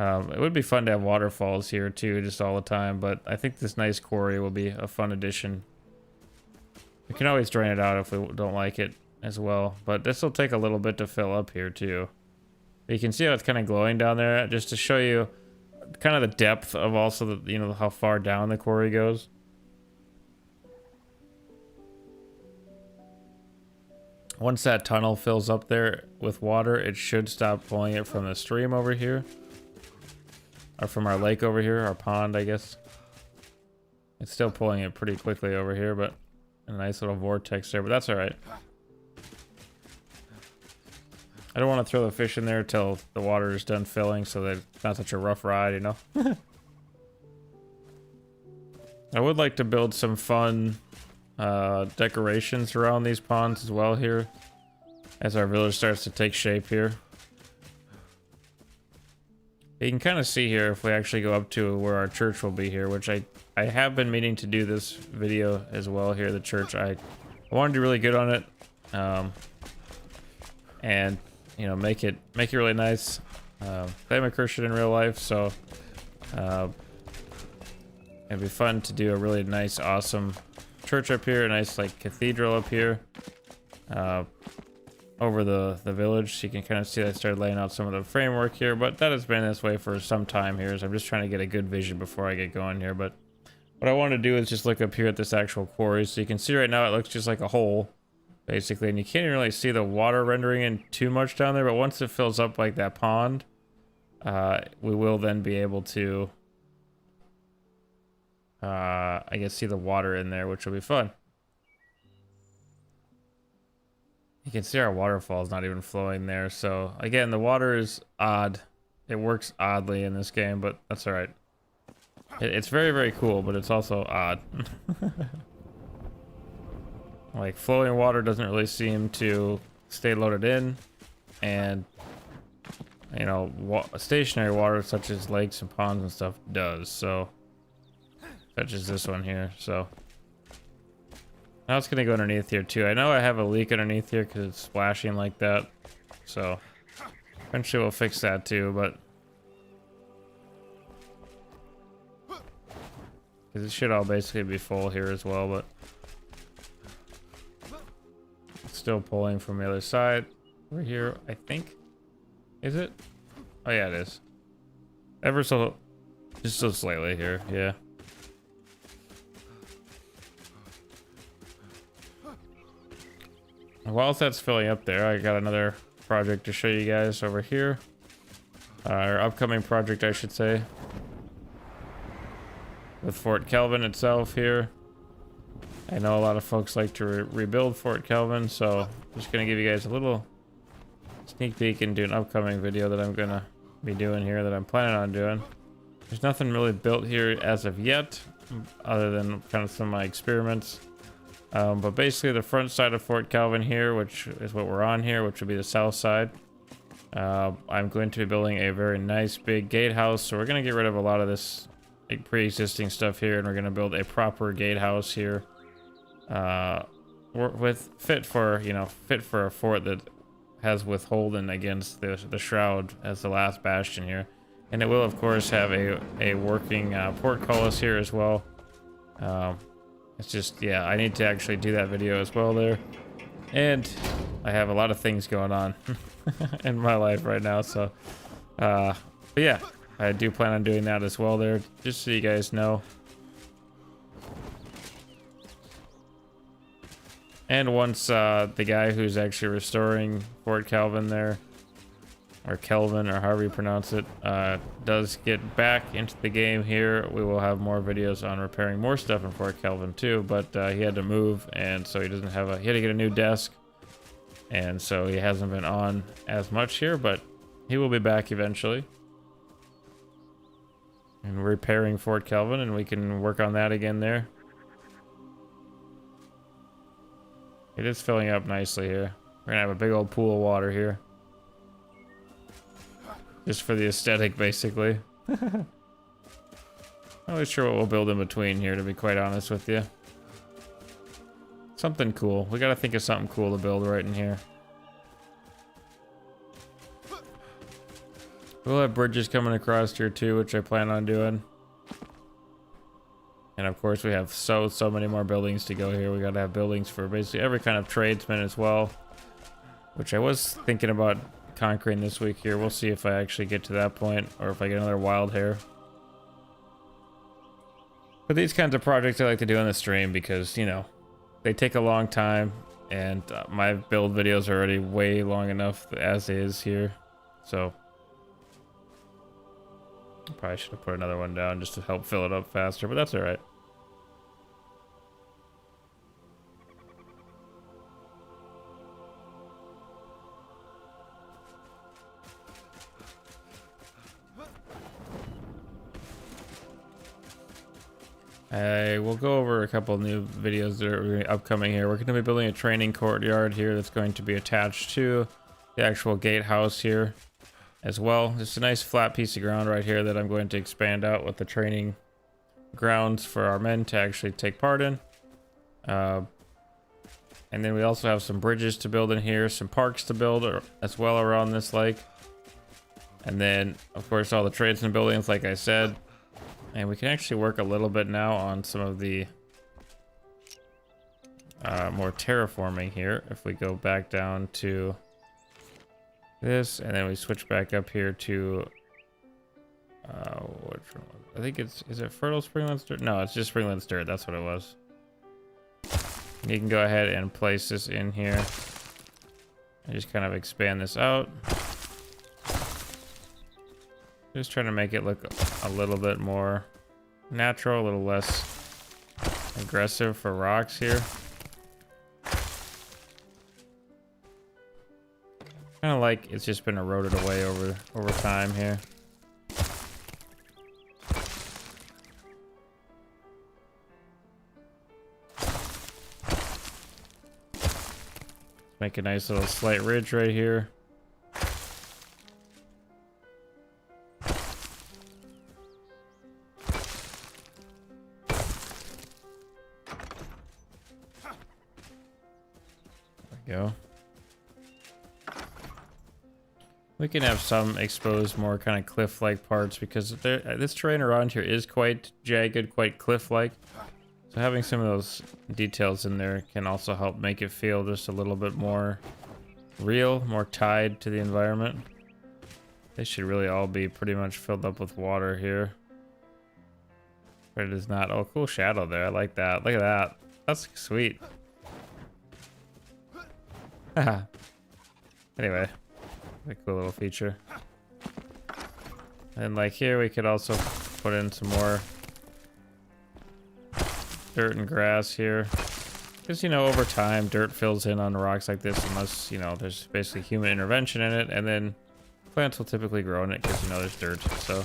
It would be fun to have waterfalls here too, just all the time, but I think this nice quarry will be a fun addition. We can always drain it out if we don't like it as well, but this will take a little bit to fill up here too. But you can see how it's kind of glowing down there, just to show you kind of the depth of also the, you know, how far down the quarry goes. Once that tunnel fills up there with water, it should stop pulling it from the stream over here. Or from our lake over here, our pond, I guess. It's still pulling it pretty quickly over here, but a nice little vortex there, but that's all right. I don't want to throw the fish in there till the water is done filling so that it's not such a rough ride, you know? I would like to build some fun decorations around these ponds as well here as our village starts to take shape here. You can kind of see here if we actually go up to where our church will be here, which I have been meaning to do this video as well here, the church. I want to do really good on it, and you know, make it really nice. I'm a Christian in real life, so it'd be fun to do a really nice, awesome church up here, a nice like cathedral up here. Over the village, so you can kind of see I started laying out some of the framework here, but that has been this way for some time here, so I'm just trying to get a good vision before I get going here. But what I want to do is just look up here at this actual quarry, so you can see right now it looks just like a hole basically, and you can't even really see the water rendering in too much down there, but once it fills up like that pond, we will then be able to I guess see the water in there, which will be fun. You can see our waterfall is not even flowing there. So again, the water is odd. It works oddly in this game, but that's all right. It's very, very cool, but it's also odd. Like flowing water doesn't really seem to stay loaded in, and you know, stationary water such as lakes and ponds and stuff does. So such as this one here. So now it's gonna go underneath here too. I know I have a leak underneath here because it's splashing like that. So eventually we'll fix that too, but because it should all basically be full here as well, but it's still pulling from the other side. Over here, I think. Is it? Oh yeah, it is. Ever so, just so slightly here, yeah. Whilst that's filling up there, I got another project to show you guys over here. Our upcoming project, I should say. With Fort Kelvin itself here. I know a lot of folks like to rebuild Fort Kelvin, so I'm just gonna give you guys a little sneak peek into an upcoming video that I'm gonna be doing here, that I'm planning on doing. There's nothing really built here as of yet, other than kind of some of my experiments. But basically the front side of Fort Kelvin here, which is what we're on here, which would be the south side, I'm going to be building a very nice big gatehouse. So we're going to get rid of a lot of this like pre-existing stuff here, and we're going to build a proper gatehouse here, fit for a fort that has withholden against the shroud as the last bastion here. And it will of course have a working portcullis here as well. It's just, yeah, I need to actually do that video as well there. And I have a lot of things going on in my life right now, so but yeah, I do plan on doing that as well there, just so you guys know. And once the guy who's actually restoring Fort Kelvin there, or Kelvin, or however you pronounce it, does get back into the game here, we will have more videos on repairing more stuff in Fort Kelvin too. But he had to move, and so he doesn't have he had to get a new desk, and so he hasn't been on as much here, but he will be back eventually and repairing Fort Kelvin, and we can work on that again there. It is filling up nicely here. We're gonna have a big old pool of water here, just for the aesthetic, basically. Not really sure what we'll build in between here, to be quite honest with you. Something cool. We gotta think of something cool to build right in here. We'll have bridges coming across here too, which I plan on doing. And of course we have so many more buildings to go here. We gotta have buildings for basically every kind of tradesman as well, which I was thinking about conquering this week here. We'll see if I actually get to that point, or if I get another wild hair. But these kinds of projects I like to do on the stream because, you know, they take a long time, and my build videos are already way long enough as is here. So I probably should have put another one down just to help fill it up faster, but that's all right. I will go over a couple of new videos that are upcoming here. We're going to be building a training courtyard here that's going to be attached to the actual gatehouse here as well. Just a nice flat piece of ground right here that I'm going to expand out with the training grounds for our men to actually take part in. And then we also have some bridges to build in here, some parks to build as well around this lake. And then, of course, all the tradesman buildings, like I said. And we can actually work a little bit now on some of the more terraforming here. If we go back down to this, and then we switch back up here to which one? I think is it fertile springland dirt? No, it's just springland dirt. That's what it was. And you can go ahead and place this in here and just kind of expand this out. Just trying to make it look a little bit more natural, a little less aggressive for rocks here. Kind of like it's just been eroded away over time here. Make a nice little slight ridge right here. Go. We can have some exposed, more kind of cliff-like parts because this terrain around here is quite jagged, quite cliff-like. So having some of those details in there can also help make it feel just a little bit more real, more tied to the environment. They should really all be pretty much filled up with water here. But it is not. Oh, cool shadow there. I like that. Look at that. That's sweet. Anyway, a cool little feature. And like here, we could also put in some more dirt and grass here. Because, you know, over time, dirt fills in on rocks like this unless, you know, there's basically human intervention in it, and then plants will typically grow in it because, you know, there's dirt, so.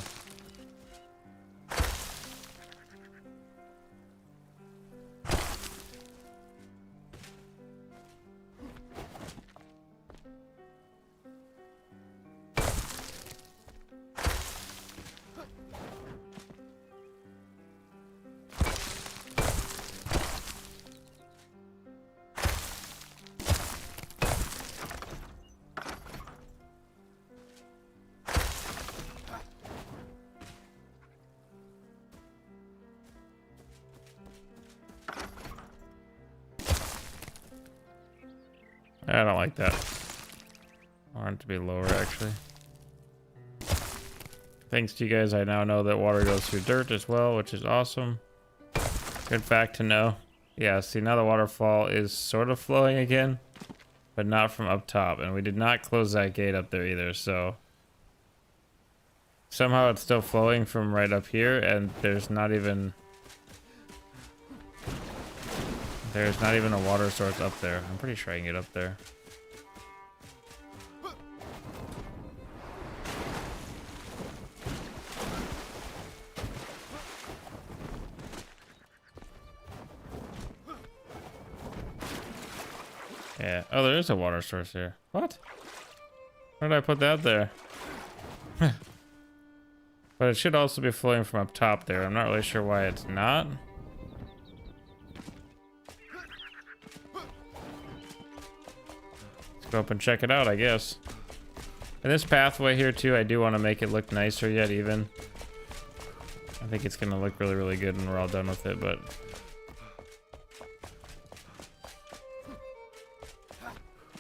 I don't like that. I want it to be lower, actually. Thanks to you guys, I now know that water goes through dirt as well, which is awesome. Good fact to know. Yeah, see, now the waterfall is sort of flowing again, but not from up top. And we did not close that gate up there either, so... Somehow it's still flowing from right up here, and there's not even a water source up there. I'm pretty sure I can get up there. Yeah. Oh, there is a water source here. What? Where did I put that there? But it should also be flowing from up top there. I'm not really sure why it's not. Let's go up and check it out, I guess. And this pathway here too, I do want to make it look nicer yet even. I think it's gonna look really, really good when we're all done with it, but...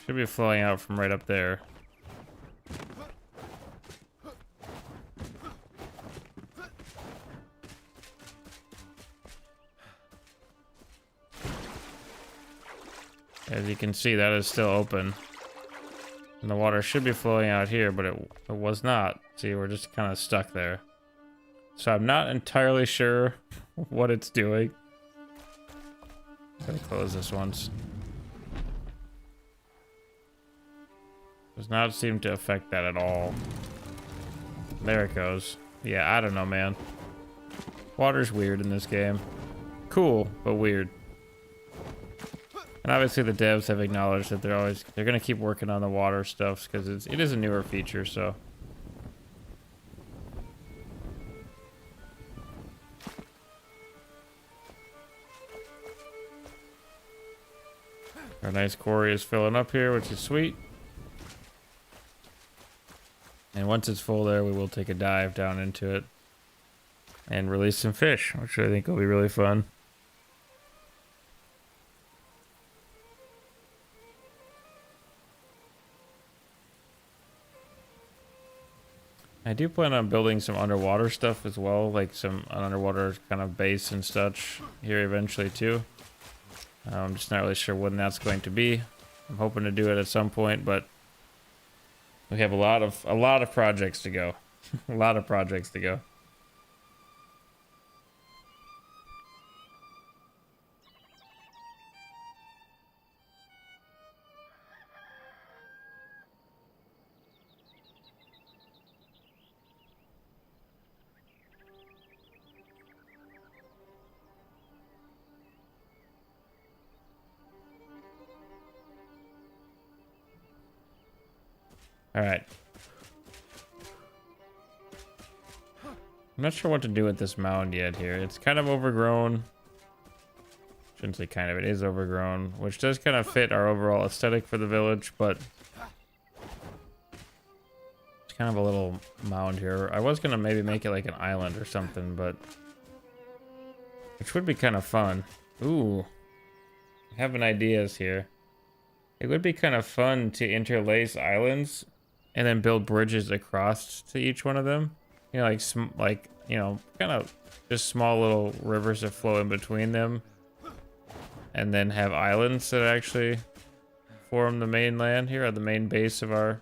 Should be flowing out from right up there. As you can see, that is still open. And the water should be flowing out here, but it was not. See, we're just kind of stuck there. So I'm not entirely sure what it's doing. Gotta close this once. Does not seem to affect that at all. There it goes. Yeah, I don't know, man. Water's weird in this game. Cool, but weird. And obviously the devs have acknowledged that they're gonna keep working on the water stuff because it is a newer feature, so. Our nice quarry is filling up here, which is sweet. And once it's full there, we will take a dive down into it and release some fish, which I think will be really fun. I do plan on building some underwater stuff as well, like an underwater kind of base and such here eventually too. I'm just not really sure when that's going to be. I'm hoping to do it at some point, but we have a lot of projects to go. A lot of projects to go. All right. I'm not sure what to do with this mound yet here. It's kind of overgrown. Shouldn't say kind of, it is overgrown, which does kind of fit our overall aesthetic for the village, but it's kind of a little mound here. I was gonna maybe make it like an island or something, but which would be kind of fun. Ooh, having ideas here. It would be kind of fun to interlace islands and then build bridges across to each one of them. You know, like you know, kind of just small little rivers that flow in between them, and then have islands that actually form the mainland here, or the main base of our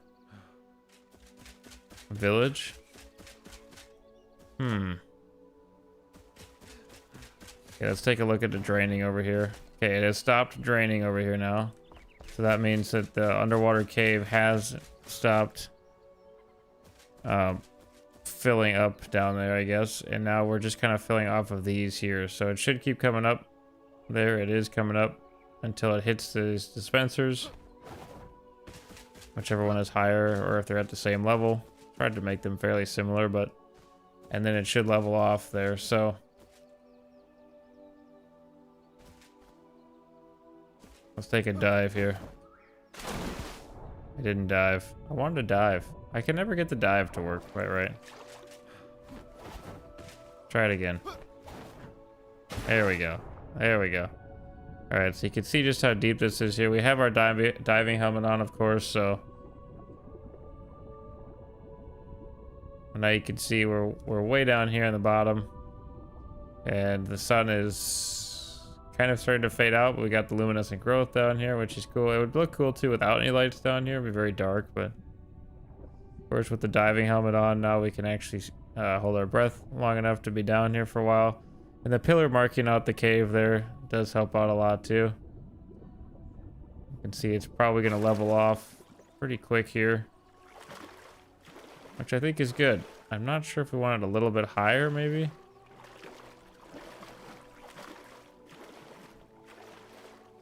village. Okay, let's take a look at the draining over here. Okay, it has stopped draining over here now. So that means that the underwater cave has stopped filling up down there, I guess. And now we're just kind of filling off of these here. So it should keep coming up. There it is coming up until it hits these dispensers. Whichever one is higher, or if they're at the same level. Tried to make them fairly similar, but... And then it should level off there, so... Let's take a dive here. I didn't dive. I wanted to dive. I can never get the dive to work quite right. Try it again. There we go. There we go. Alright, so you can see just how deep this is here. We have our diving helmet on, of course, so... Now you can see we're way down here on the bottom. And the sun is kind of starting to fade out, but we got the luminescent growth down here, which is cool. It would look cool too without any lights down here. It'd be very dark, but of course with the diving helmet on, now we can actually hold our breath long enough to be down here for a while. And the pillar marking out the cave there does help out a lot too. You can see it's probably going to level off pretty quick here, which I think is good. I'm not sure if we want it a little bit higher, maybe.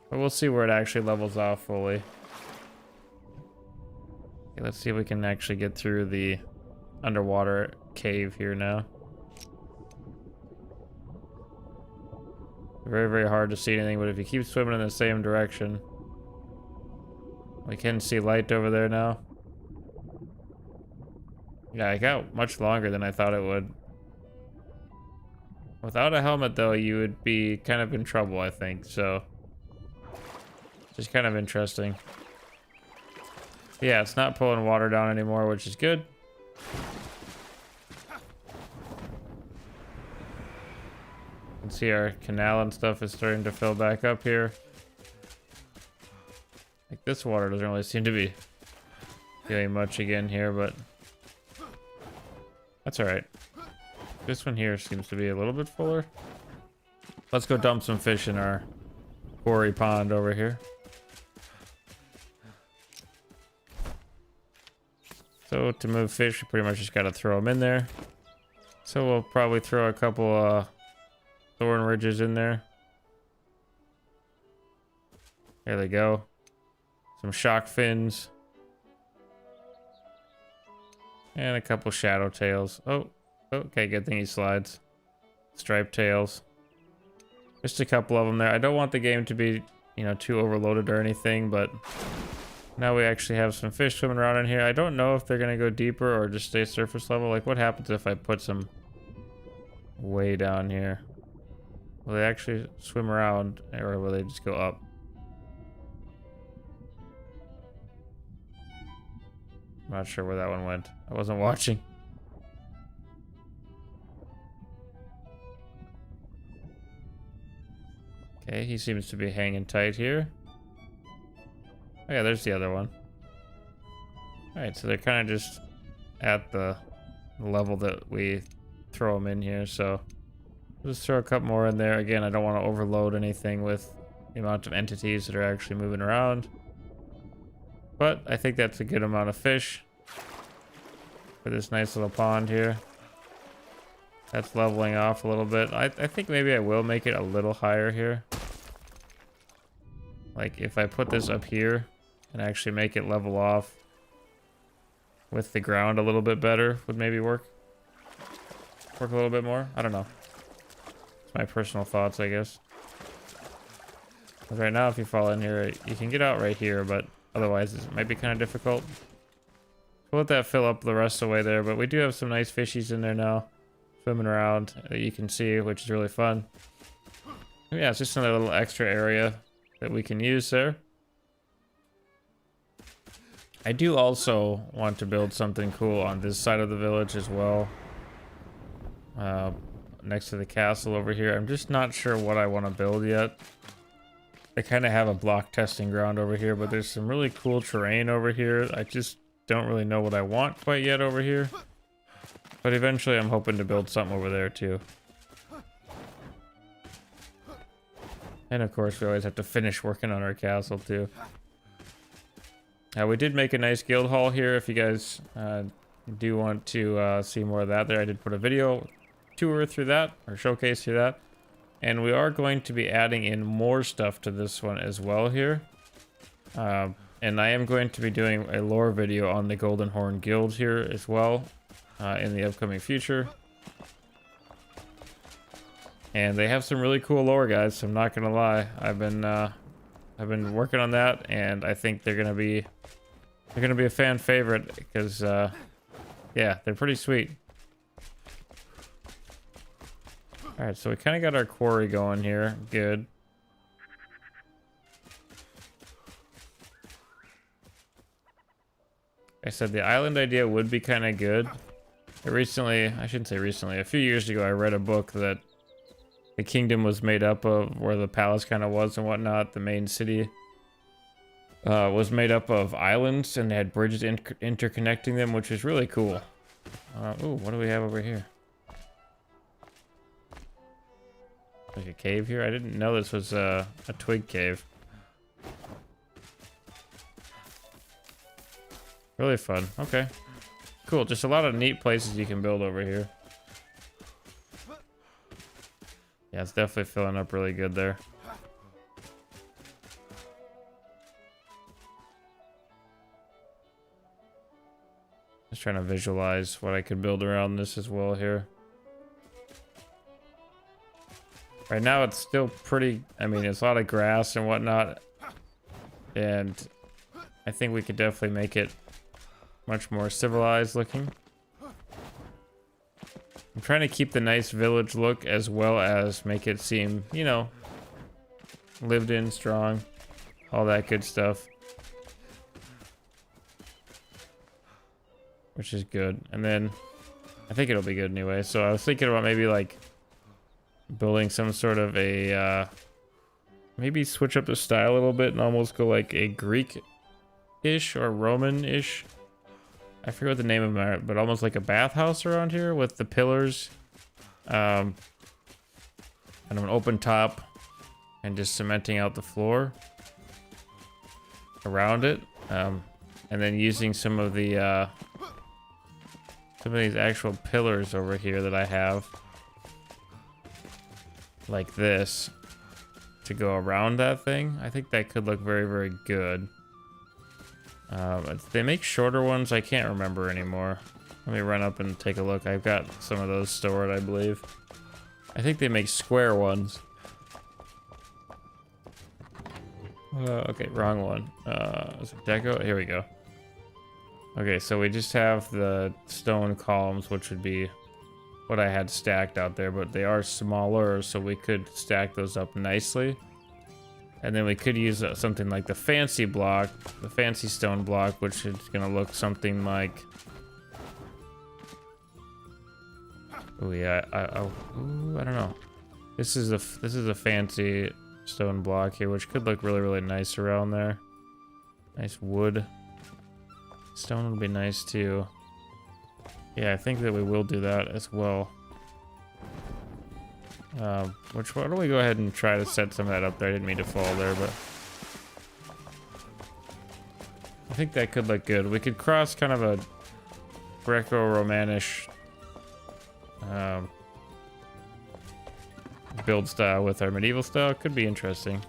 But we'll see where it actually levels off fully. Okay, let's see if we can actually get through the underwater cave here now. Very, very hard to see anything, but if you keep swimming in the same direction, we can see light over there now. Yeah, it got much longer than I thought it would. Without a helmet, though, you would be kind of in trouble, I think, so... Just kind of interesting. Yeah, it's not pulling water down anymore, which is good. You can see our canal and stuff is starting to fill back up here. Like this water doesn't really seem to be doing much again here, but that's all right. This one here seems to be a little bit fuller. Let's go dump some fish in our quarry pond over here. So to move fish, we pretty much just gotta throw them in there. So we'll probably throw a couple thorn ridges in there. There they go. Some shock fins. And a couple shadow tails. Oh, okay, good thing he slides. Striped tails. Just a couple of them there. I don't want the game to be, you know, too overloaded or anything, but now we actually have some fish swimming around in here. I don't know if they're gonna go deeper or just stay surface level. Like, what happens if I put some way down here? Will they actually swim around, or will they just go up? I'm not sure where that one went. I wasn't watching. Okay, he seems to be hanging tight here. Oh yeah, there's the other one. Alright, so they're kind of just at the level that we throw them in here, so we'll just throw a couple more in there. Again, I don't want to overload anything with the amount of entities that are actually moving around. But I think that's a good amount of fish for this nice little pond here. That's leveling off a little bit. I think maybe I will make it a little higher here. Like if I put this up here and actually make it level off with the ground a little bit better, would maybe work a little bit more. I don't know. It's my personal thoughts, I guess. Right now, if you fall in here, you can get out right here, but otherwise it might be kind of difficult. We'll let that fill up the rest of the way there, but we do have some nice fishies in there now, swimming around that you can see, which is really fun. Yeah, it's just another little extra area that we can use there. I do also want to build something cool on this side of the village as well. Next to the castle over here. I'm just not sure what I want to build yet. I kind of have a block testing ground over here, but there's some really cool terrain over here. I just don't really know what I want quite yet over here. But eventually I'm hoping to build something over there too. And of course, we always have to finish working on our castle too. We did make a nice guild hall here. If you guys do want to see more of that there, I did put a video tour through that, or showcase through that. And we are going to be adding in more stuff to this one as well here. And I am going to be doing a lore video on the Golden Horn Guild here as well in the upcoming future. And they have some really cool lore, guys, so I'm not gonna lie. I've been working on that, and I think they're gonna be a fan favorite because yeah, they're pretty sweet. All right, so we kind of got our quarry going here. Good. I said the island idea would be kind of good. I shouldn't say recently, a few years ago, I read a book that the kingdom was made up of, where the palace kind of was and whatnot. The main city was made up of islands, and they had bridges interconnecting them, which is really cool. Ooh, what do we have over here? Like a cave here? I didn't know this was a twig cave. Really fun. Okay. Cool. Just a lot of neat places you can build over here. Yeah, it's definitely filling up really good there. Just trying to visualize what I could build around this as well here. Right now it's still pretty, I mean, it's a lot of grass and whatnot. And I think we could definitely make it much more civilized looking. I'm trying to keep the nice village look as well as make it seem, you know, lived in, strong, all that good stuff. Which is good. And then I think it'll be good anyway. So I was thinking about maybe like building some sort of a maybe switch up the style a little bit and almost go like a Greek-ish or Roman-ish. I forget what the name of it, but almost like a bathhouse around here with the pillars, and an open top, and just cementing out the floor around it, and then using some of these actual pillars over here that I have, like this, to go around that thing. I think that could look very, very good. They make shorter ones. I can't remember anymore. Let me run up and take a look. I've got some of those stored, I believe. I think they make square ones. Okay, wrong one. Is it deco? Here we go. Okay, so we just have the stone columns, which would be what I had stacked out there, but they are smaller, so we could stack those up nicely. And then we could use something like the fancy block, the fancy stone block, which is gonna look something like. Oh yeah, ooh, I don't know. This is a fancy stone block here, which could look really, really nice around there. Nice wood. Stone would be nice too. Yeah, I think that we will do that as well. Why don't we go ahead and try to set some of that up there? I didn't mean to fall there, but I think that could look good. We could cross kind of a Greco-Romanish build style with our medieval style. Could be interesting.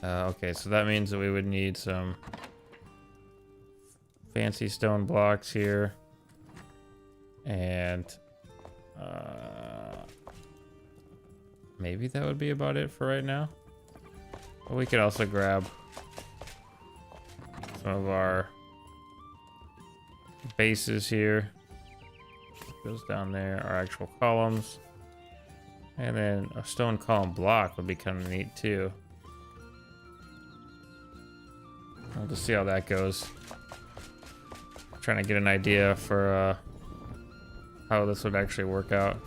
Okay, so that means that we would need some fancy stone blocks here. And maybe that would be about it for right now. But we could also grab some of our bases here. Goes down there, our actual columns. And then a stone column block would be kind of neat too. We'll just see how that goes. Trying to get an idea for how this would actually work out.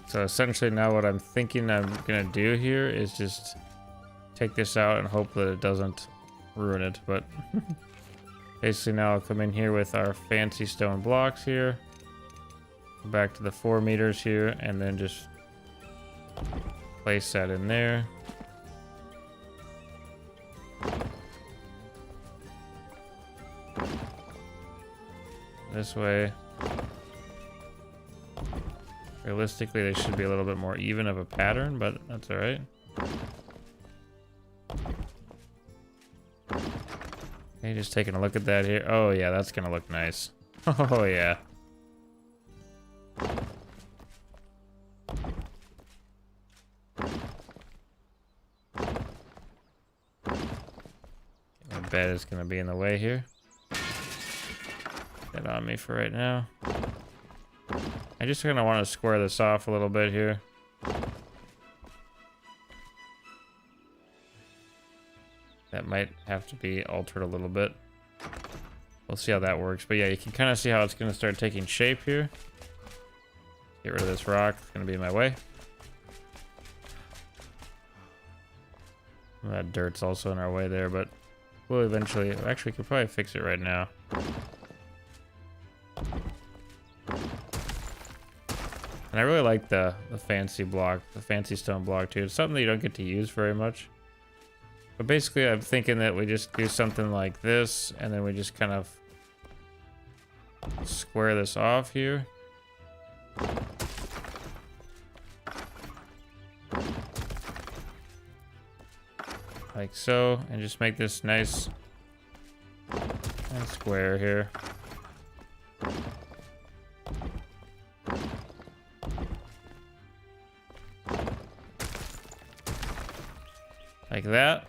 So essentially now what I'm thinking I'm gonna do here is just take this out and hope that it doesn't ruin it, but Basically now I'll come in here with our fancy stone blocks here. Go back to the 4 meters here and then just place that in there. This way. Realistically, they should be a little bit more even of a pattern, but that's all right. Okay, just taking a look at that here. Oh yeah, that's gonna look nice. Oh yeah. My bed is gonna be in the way here. Get on me for right now. I just kind of want to square this off a little bit here. That might have to be altered a little bit. We'll see how that works. But yeah, you can kind of see how it's going to start taking shape here. Get rid of this rock. It's going to be in my way. That dirt's also in our way there, but we'll eventually... Actually, we could probably fix it right now. And I really like the fancy block, the fancy stone block too. It's something that you don't get to use very much. But basically I'm thinking that we just do something like this and then we just kind of square this off here. Like so, and just make this nice and square here. Like that.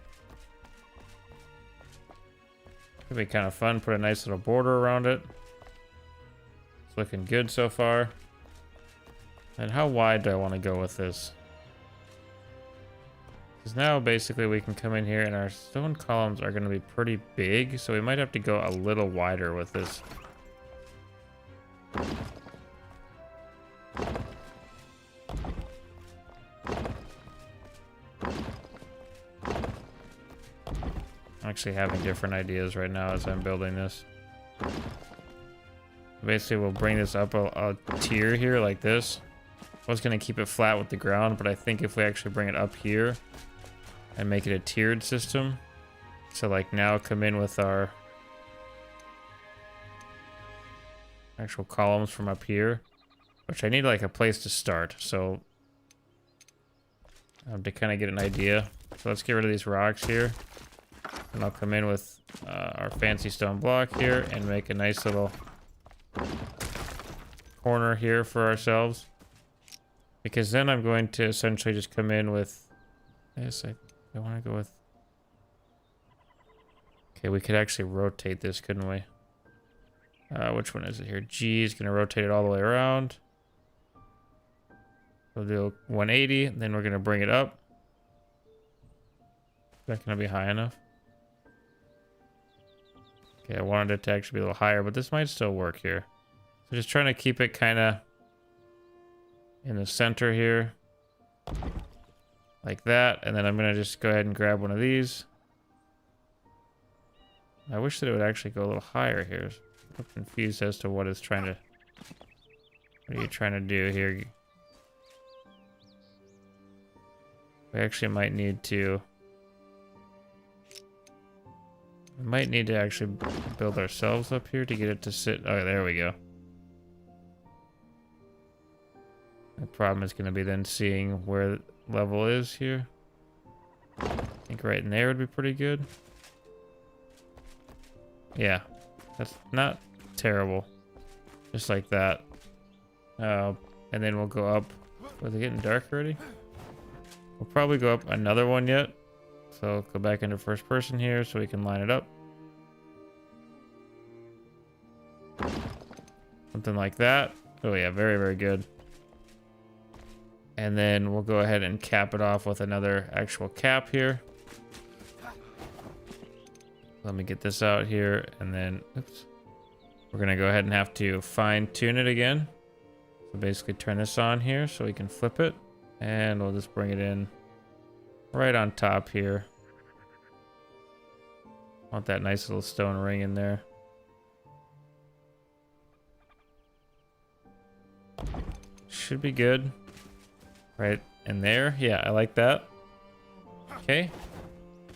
Could be kind of fun. Put a nice little border around it. It's looking good so far. And how wide do I want to go with this? Because now basically we can come in here and our stone columns are going to be pretty big. So we might have to go a little wider with this. Actually having different ideas right now as I'm building this. Basically we'll bring this up a tier here like this. I was going to keep it flat with the ground, but I think if we actually bring it up here and make it a tiered system, so like now come in with our actual columns from up here, which I need like a place to start, so to kind of get an idea. So let's get rid of these rocks here. And I'll come in with our fancy stone block here and make a nice little corner here for ourselves. Because then I'm going to essentially just come in with this. I want to go with... Okay, we could actually rotate this, couldn't we? Which one is it here? G is going to rotate it all the way around. We'll do 180, and then we're going to bring it up. Is that going to be high enough? Okay, I wanted it to actually be a little higher, but this might still work here. So just trying to keep it kind of in the center here. Like that. And then I'm going to just go ahead and grab one of these. I wish that it would actually go a little higher here. I'm confused as to what it's trying to... What are you trying to do here? We actually might need to... We might need to actually build ourselves up here to get it to sit. Oh, there we go. The problem is going to be then seeing where the level is here. I think right in there would be pretty good. Yeah, that's not terrible. Just like that. And then we'll go up. Was it getting dark already? We'll probably go up another one yet. So go back into first person here so we can line it up. Something like that. Oh yeah, very, very good. And then we'll go ahead and cap it off with another actual cap here. Let me get this out here and then, oops. We're gonna go ahead and have to fine tune it again. So basically turn this on here so we can flip it. And we'll just bring it in right on top here. Want that nice little stone ring in there. should be good. Right in there. Yeah, I like that. Okay.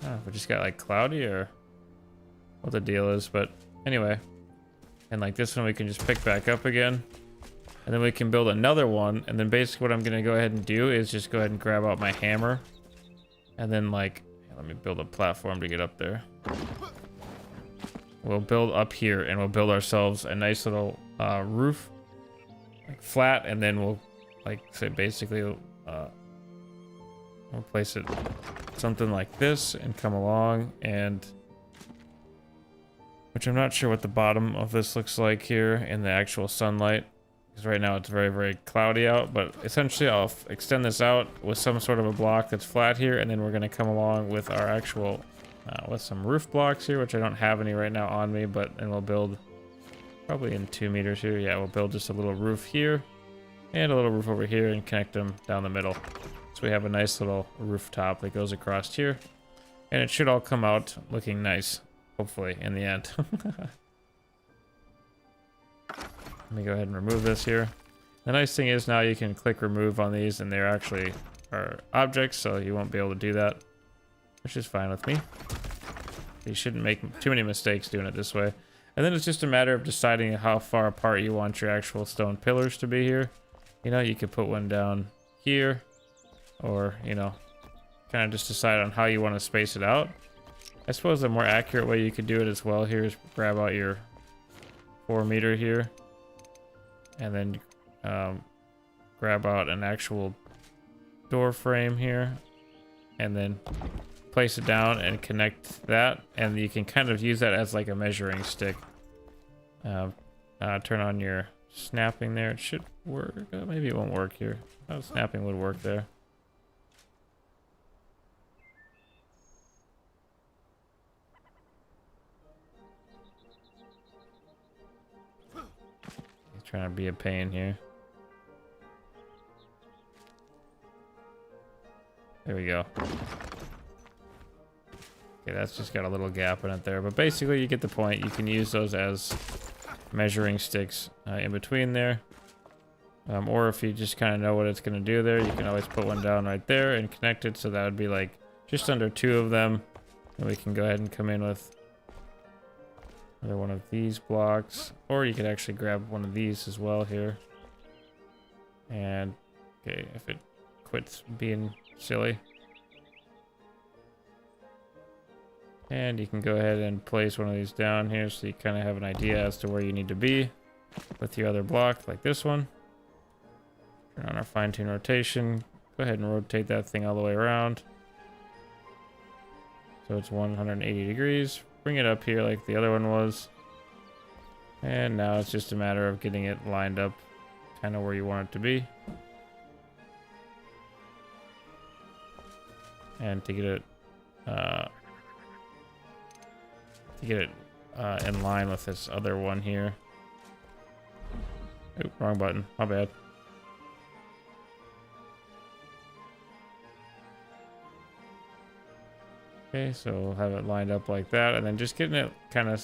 Oh, we just got like cloudy or what the deal is, but anyway. And like this one we can just pick back up again. And then we can build another one. And then basically what I'm going to go ahead and do is just go ahead and grab out my hammer. And then like, let me build a platform to get up there. We'll build up here and we'll build ourselves a nice little roof. Like flat, and then we'll like say basically we'll place it something like this and come along, and which I'm not sure what the bottom of this looks like here in the actual sunlight, because right now it's very, very cloudy out. But essentially I'll extend this out with some sort of a block that's flat here, and then we're going to come along with our actual with some roof blocks here, which I don't have any right now on me, but then we'll build probably in 2 meters here. Yeah, we'll build just a little roof here and a little roof over here and connect them down the middle. So we have a nice little rooftop that goes across here, and it should all come out looking nice, hopefully, in the end. Let me go ahead and remove this here. The nice thing is now you can click remove on these, and they're actually are objects, so you won't be able to do that, which is fine with me. You shouldn't make too many mistakes doing it this way. And then it's just a matter of deciding how far apart you want your actual stone pillars to be here. You know, you could put one down here, or, you know, kind of just decide on how you want to space it out. I suppose the more accurate way you could do it as well here is grab out your 4 meter here, and then grab out an actual door frame here, and then place it down and connect that, and you can kind of use that as like a measuring stick. Turn on your snapping there. It should work. Maybe it won't work here. Oh, snapping would work there. He's trying to be a pain here. There we go. Okay, that's just got a little gap in it there, but basically you get the point. You can use those as measuring sticks in between there, or if you just kind of know what it's going to do there, you can always put one down right there and connect it, so that would be like just under 2 of them. And we can go ahead and come in with another one of these blocks, or you could actually grab one of these as well here. And okay, if it quits being silly. And you can go ahead and place one of these down here, so you kind of have an idea as to where you need to be with your other block, like this one. Turn on our fine-tune rotation. Go ahead and rotate that thing all the way around, so it's 180 degrees. Bring it up here like the other one was. And now it's just a matter of getting it lined up kind of where you want it to be. And to get it in line with this other one here. Oop, wrong button. My bad. Okay, so we'll have it lined up like that, and then just getting it kind of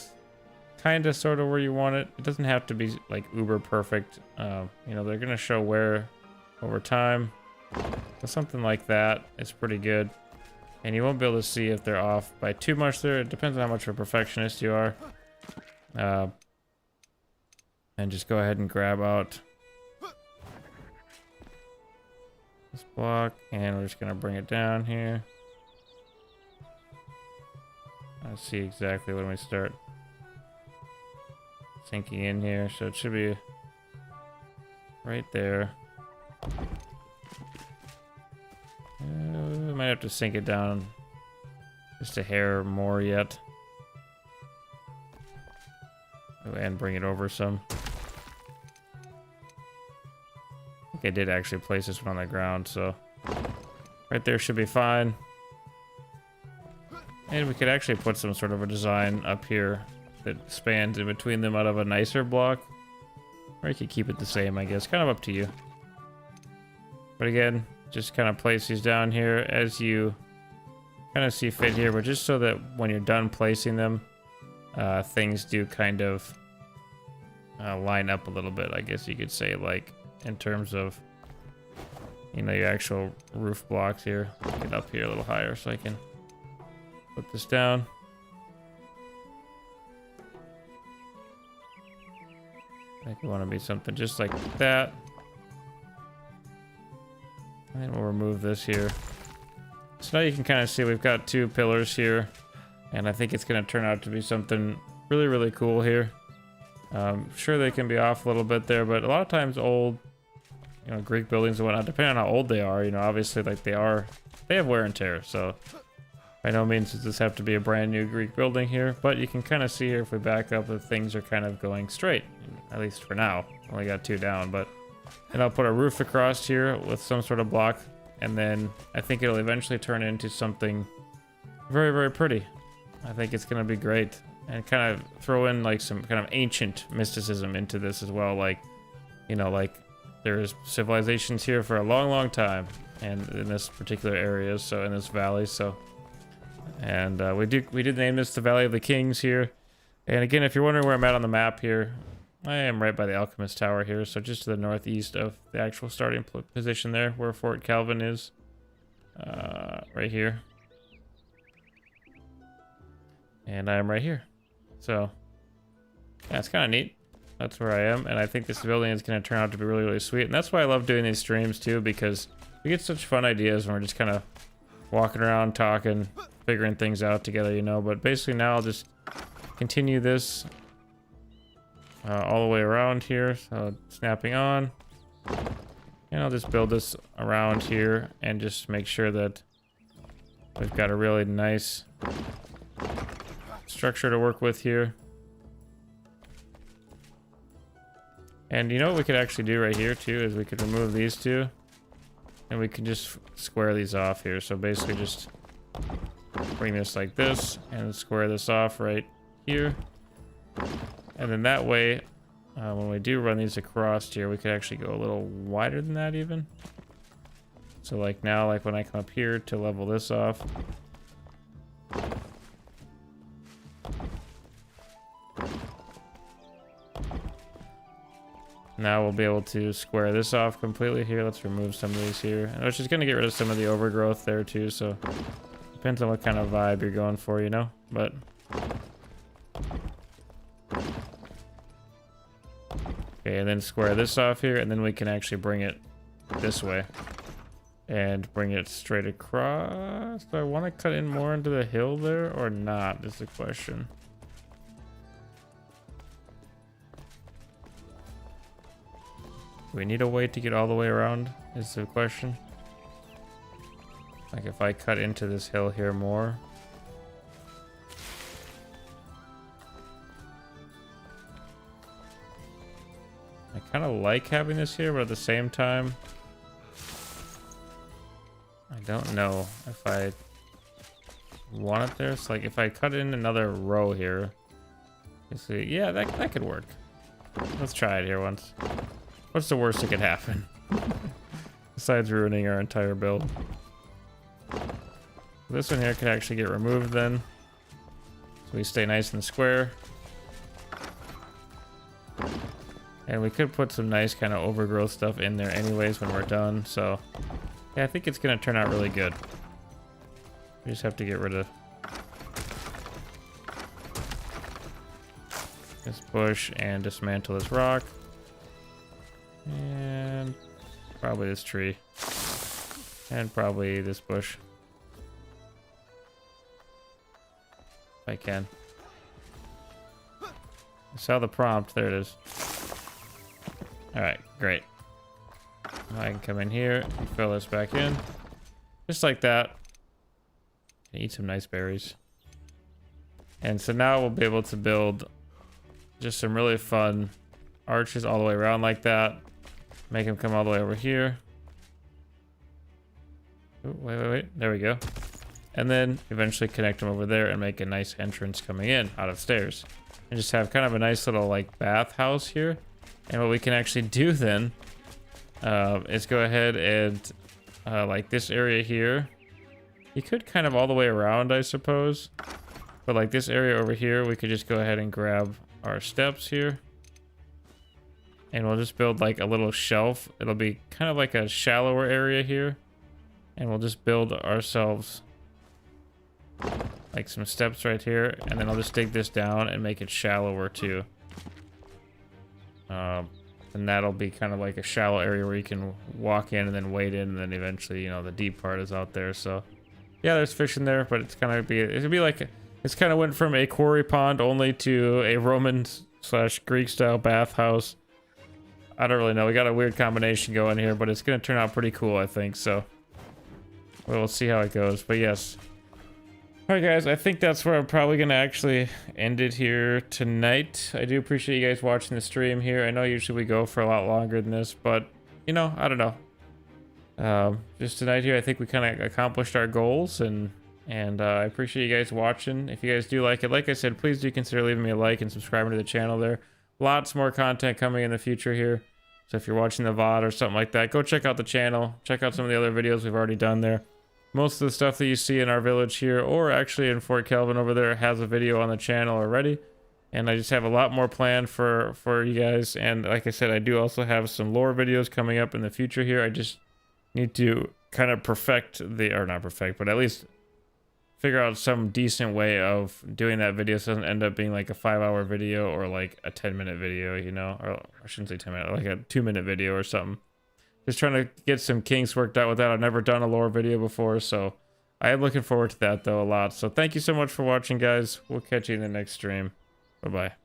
sort of where you want it. It doesn't have to be like uber perfect. You know, they're gonna show wear over time, so something like that is pretty good. And you won't be able to see if they're off by too much there. It depends on how much of a perfectionist you are. And just go ahead and grab out this block, and we're just gonna bring it down here. I see exactly when we start sinking in here, so it should be right there. We might have to sink it down just a hair more yet. Oh, and bring it over some. I think I did actually place this one on the ground, so right there should be fine. And we could actually put some sort of a design up here that spans in between them out of a nicer block. Or you could keep it the same, I guess. Kind of up to you. But again, just kind of place these down here as you kind of see fit here, but just so that when you're done placing them, things do kind of line up a little bit, I guess you could say. Like in terms of, you know, your actual roof blocks here. Get up here a little higher so I can put this down. I think we want to be something just like that. And we'll remove this here. So now you can kind of see we've got 2 pillars here. And I think it's going to turn out to be something really, really cool here. Sure, they can be off a little bit there, but a lot of times old, you know, Greek buildings and whatnot, depending on how old they are, you know, obviously, like, they have wear and tear. So by no means does this have to be a brand new Greek building here, but you can kind of see here if we back up that things are kind of going straight, at least for now. Only got 2 down, but and I'll put a roof across here with some sort of block, and then I think it'll eventually turn into something very, very pretty. I think it's gonna be great, and kind of throw in like some kind of ancient mysticism into this as well. Like, you know, like there's civilizations here for a long, long time, and in this particular area, so in this valley, so. And we did name this the Valley of the Kings here. And again, if you're wondering where I'm at on the map here, I am right by the Alchemist Tower here, so just to the northeast of the actual starting position there, where Fort Kelvin is, right here. And I am right here. So, yeah, it's kind of neat. That's where I am, and I think this building is going to turn out to be really, really sweet. And that's why I love doing these streams too, because we get such fun ideas when we're just kind of walking around, talking, figuring things out together, you know. But basically now I'll just continue this all the way around here. So snapping on, and I'll just build this around here and just make sure that we've got a really nice structure to work with here. And you know what we could actually do right here too is we could remove these 2 and we can just square these off here. So basically just bring this like this and square this off right here. And then that way, when we do run these across here, we could actually go a little wider than that even. So like now, like when I come up here to level this off, now we'll be able to square this off completely here. Let's remove some of these here, which is going to get rid of some of the overgrowth there too. So depends on what kind of vibe you're going for, you know. But okay, and then square this off here, and then we can actually bring it this way and bring it straight across. Do I want to cut in more into the hill there or not is the question. Do we need a way to get all the way around is the question. Like if I cut into this hill here more. I kind of like having this here, but at the same time, I don't know if I want it there. So like if I cut in another row here, you see, yeah, that could work. Let's try it here once. What's the worst that could happen? Besides ruining our entire build. This one here could actually get removed then. So we stay nice and square. And we could put some nice kind of overgrowth stuff in there anyways when we're done. So yeah, I think it's going to turn out really good. We just have to get rid of this bush and dismantle this rock. And probably this tree. And probably this bush. If I can. I saw the prompt. There it is. Alright, great. Now I can come in here and fill this back in. Just like that. And eat some nice berries. And so now we'll be able to build just some really fun arches all the way around like that. Make them come all the way over here. Ooh, wait. There we go. And then eventually connect them over there and make a nice entrance coming in out of stairs. And just have kind of a nice little like bath house here. And what we can actually do then is go ahead and like this area here. You could kind of all the way around, I suppose. But like this area over here, we could just go ahead and grab our steps here. And we'll just build like a little shelf. It'll be kind of like a shallower area here. And we'll just build ourselves like some steps right here. And then I'll just dig this down and make it shallower too. And that'll be kind of like a shallow area where you can walk in and then wade in, and then eventually, you know, the deep part is out there. So yeah, there's fish in there, but it's kind of it'll be like, it's kind of went from a quarry pond only to a Roman / Greek style bathhouse. I don't really know. We got a weird combination going here, but it's going to turn out pretty cool, I think. So we'll see how it goes. But yes. Alright guys, I think that's where I'm probably going to actually end it here tonight. I do appreciate you guys watching the stream here. I know usually we go for a lot longer than this, but, you know, I don't know. Just tonight here, I think we kind of accomplished our goals, and I appreciate you guys watching. If you guys do like it, like I said, please do consider leaving me a like and subscribing to the channel there. Lots more content coming in the future here. So if you're watching the VOD or something like that, go check out the channel. Check out some of the other videos we've already done there. Most of the stuff that you see in our village here, or actually in Fort Kelvin over there, has a video on the channel already. And I just have a lot more planned for you guys. And like I said, I do also have some lore videos coming up in the future here. I just need to kind of perfect or not perfect, but at least figure out some decent way of doing that video so it doesn't end up being like a 5-hour video or like a 10-minute video, you know, or I shouldn't say 10 minutes, like a 2-minute video or something. Just trying to get some kinks worked out with that. I've never done a lore video before, so I am looking forward to that though a lot. So thank you so much for watching, guys. We'll catch you in the next stream. Bye-bye.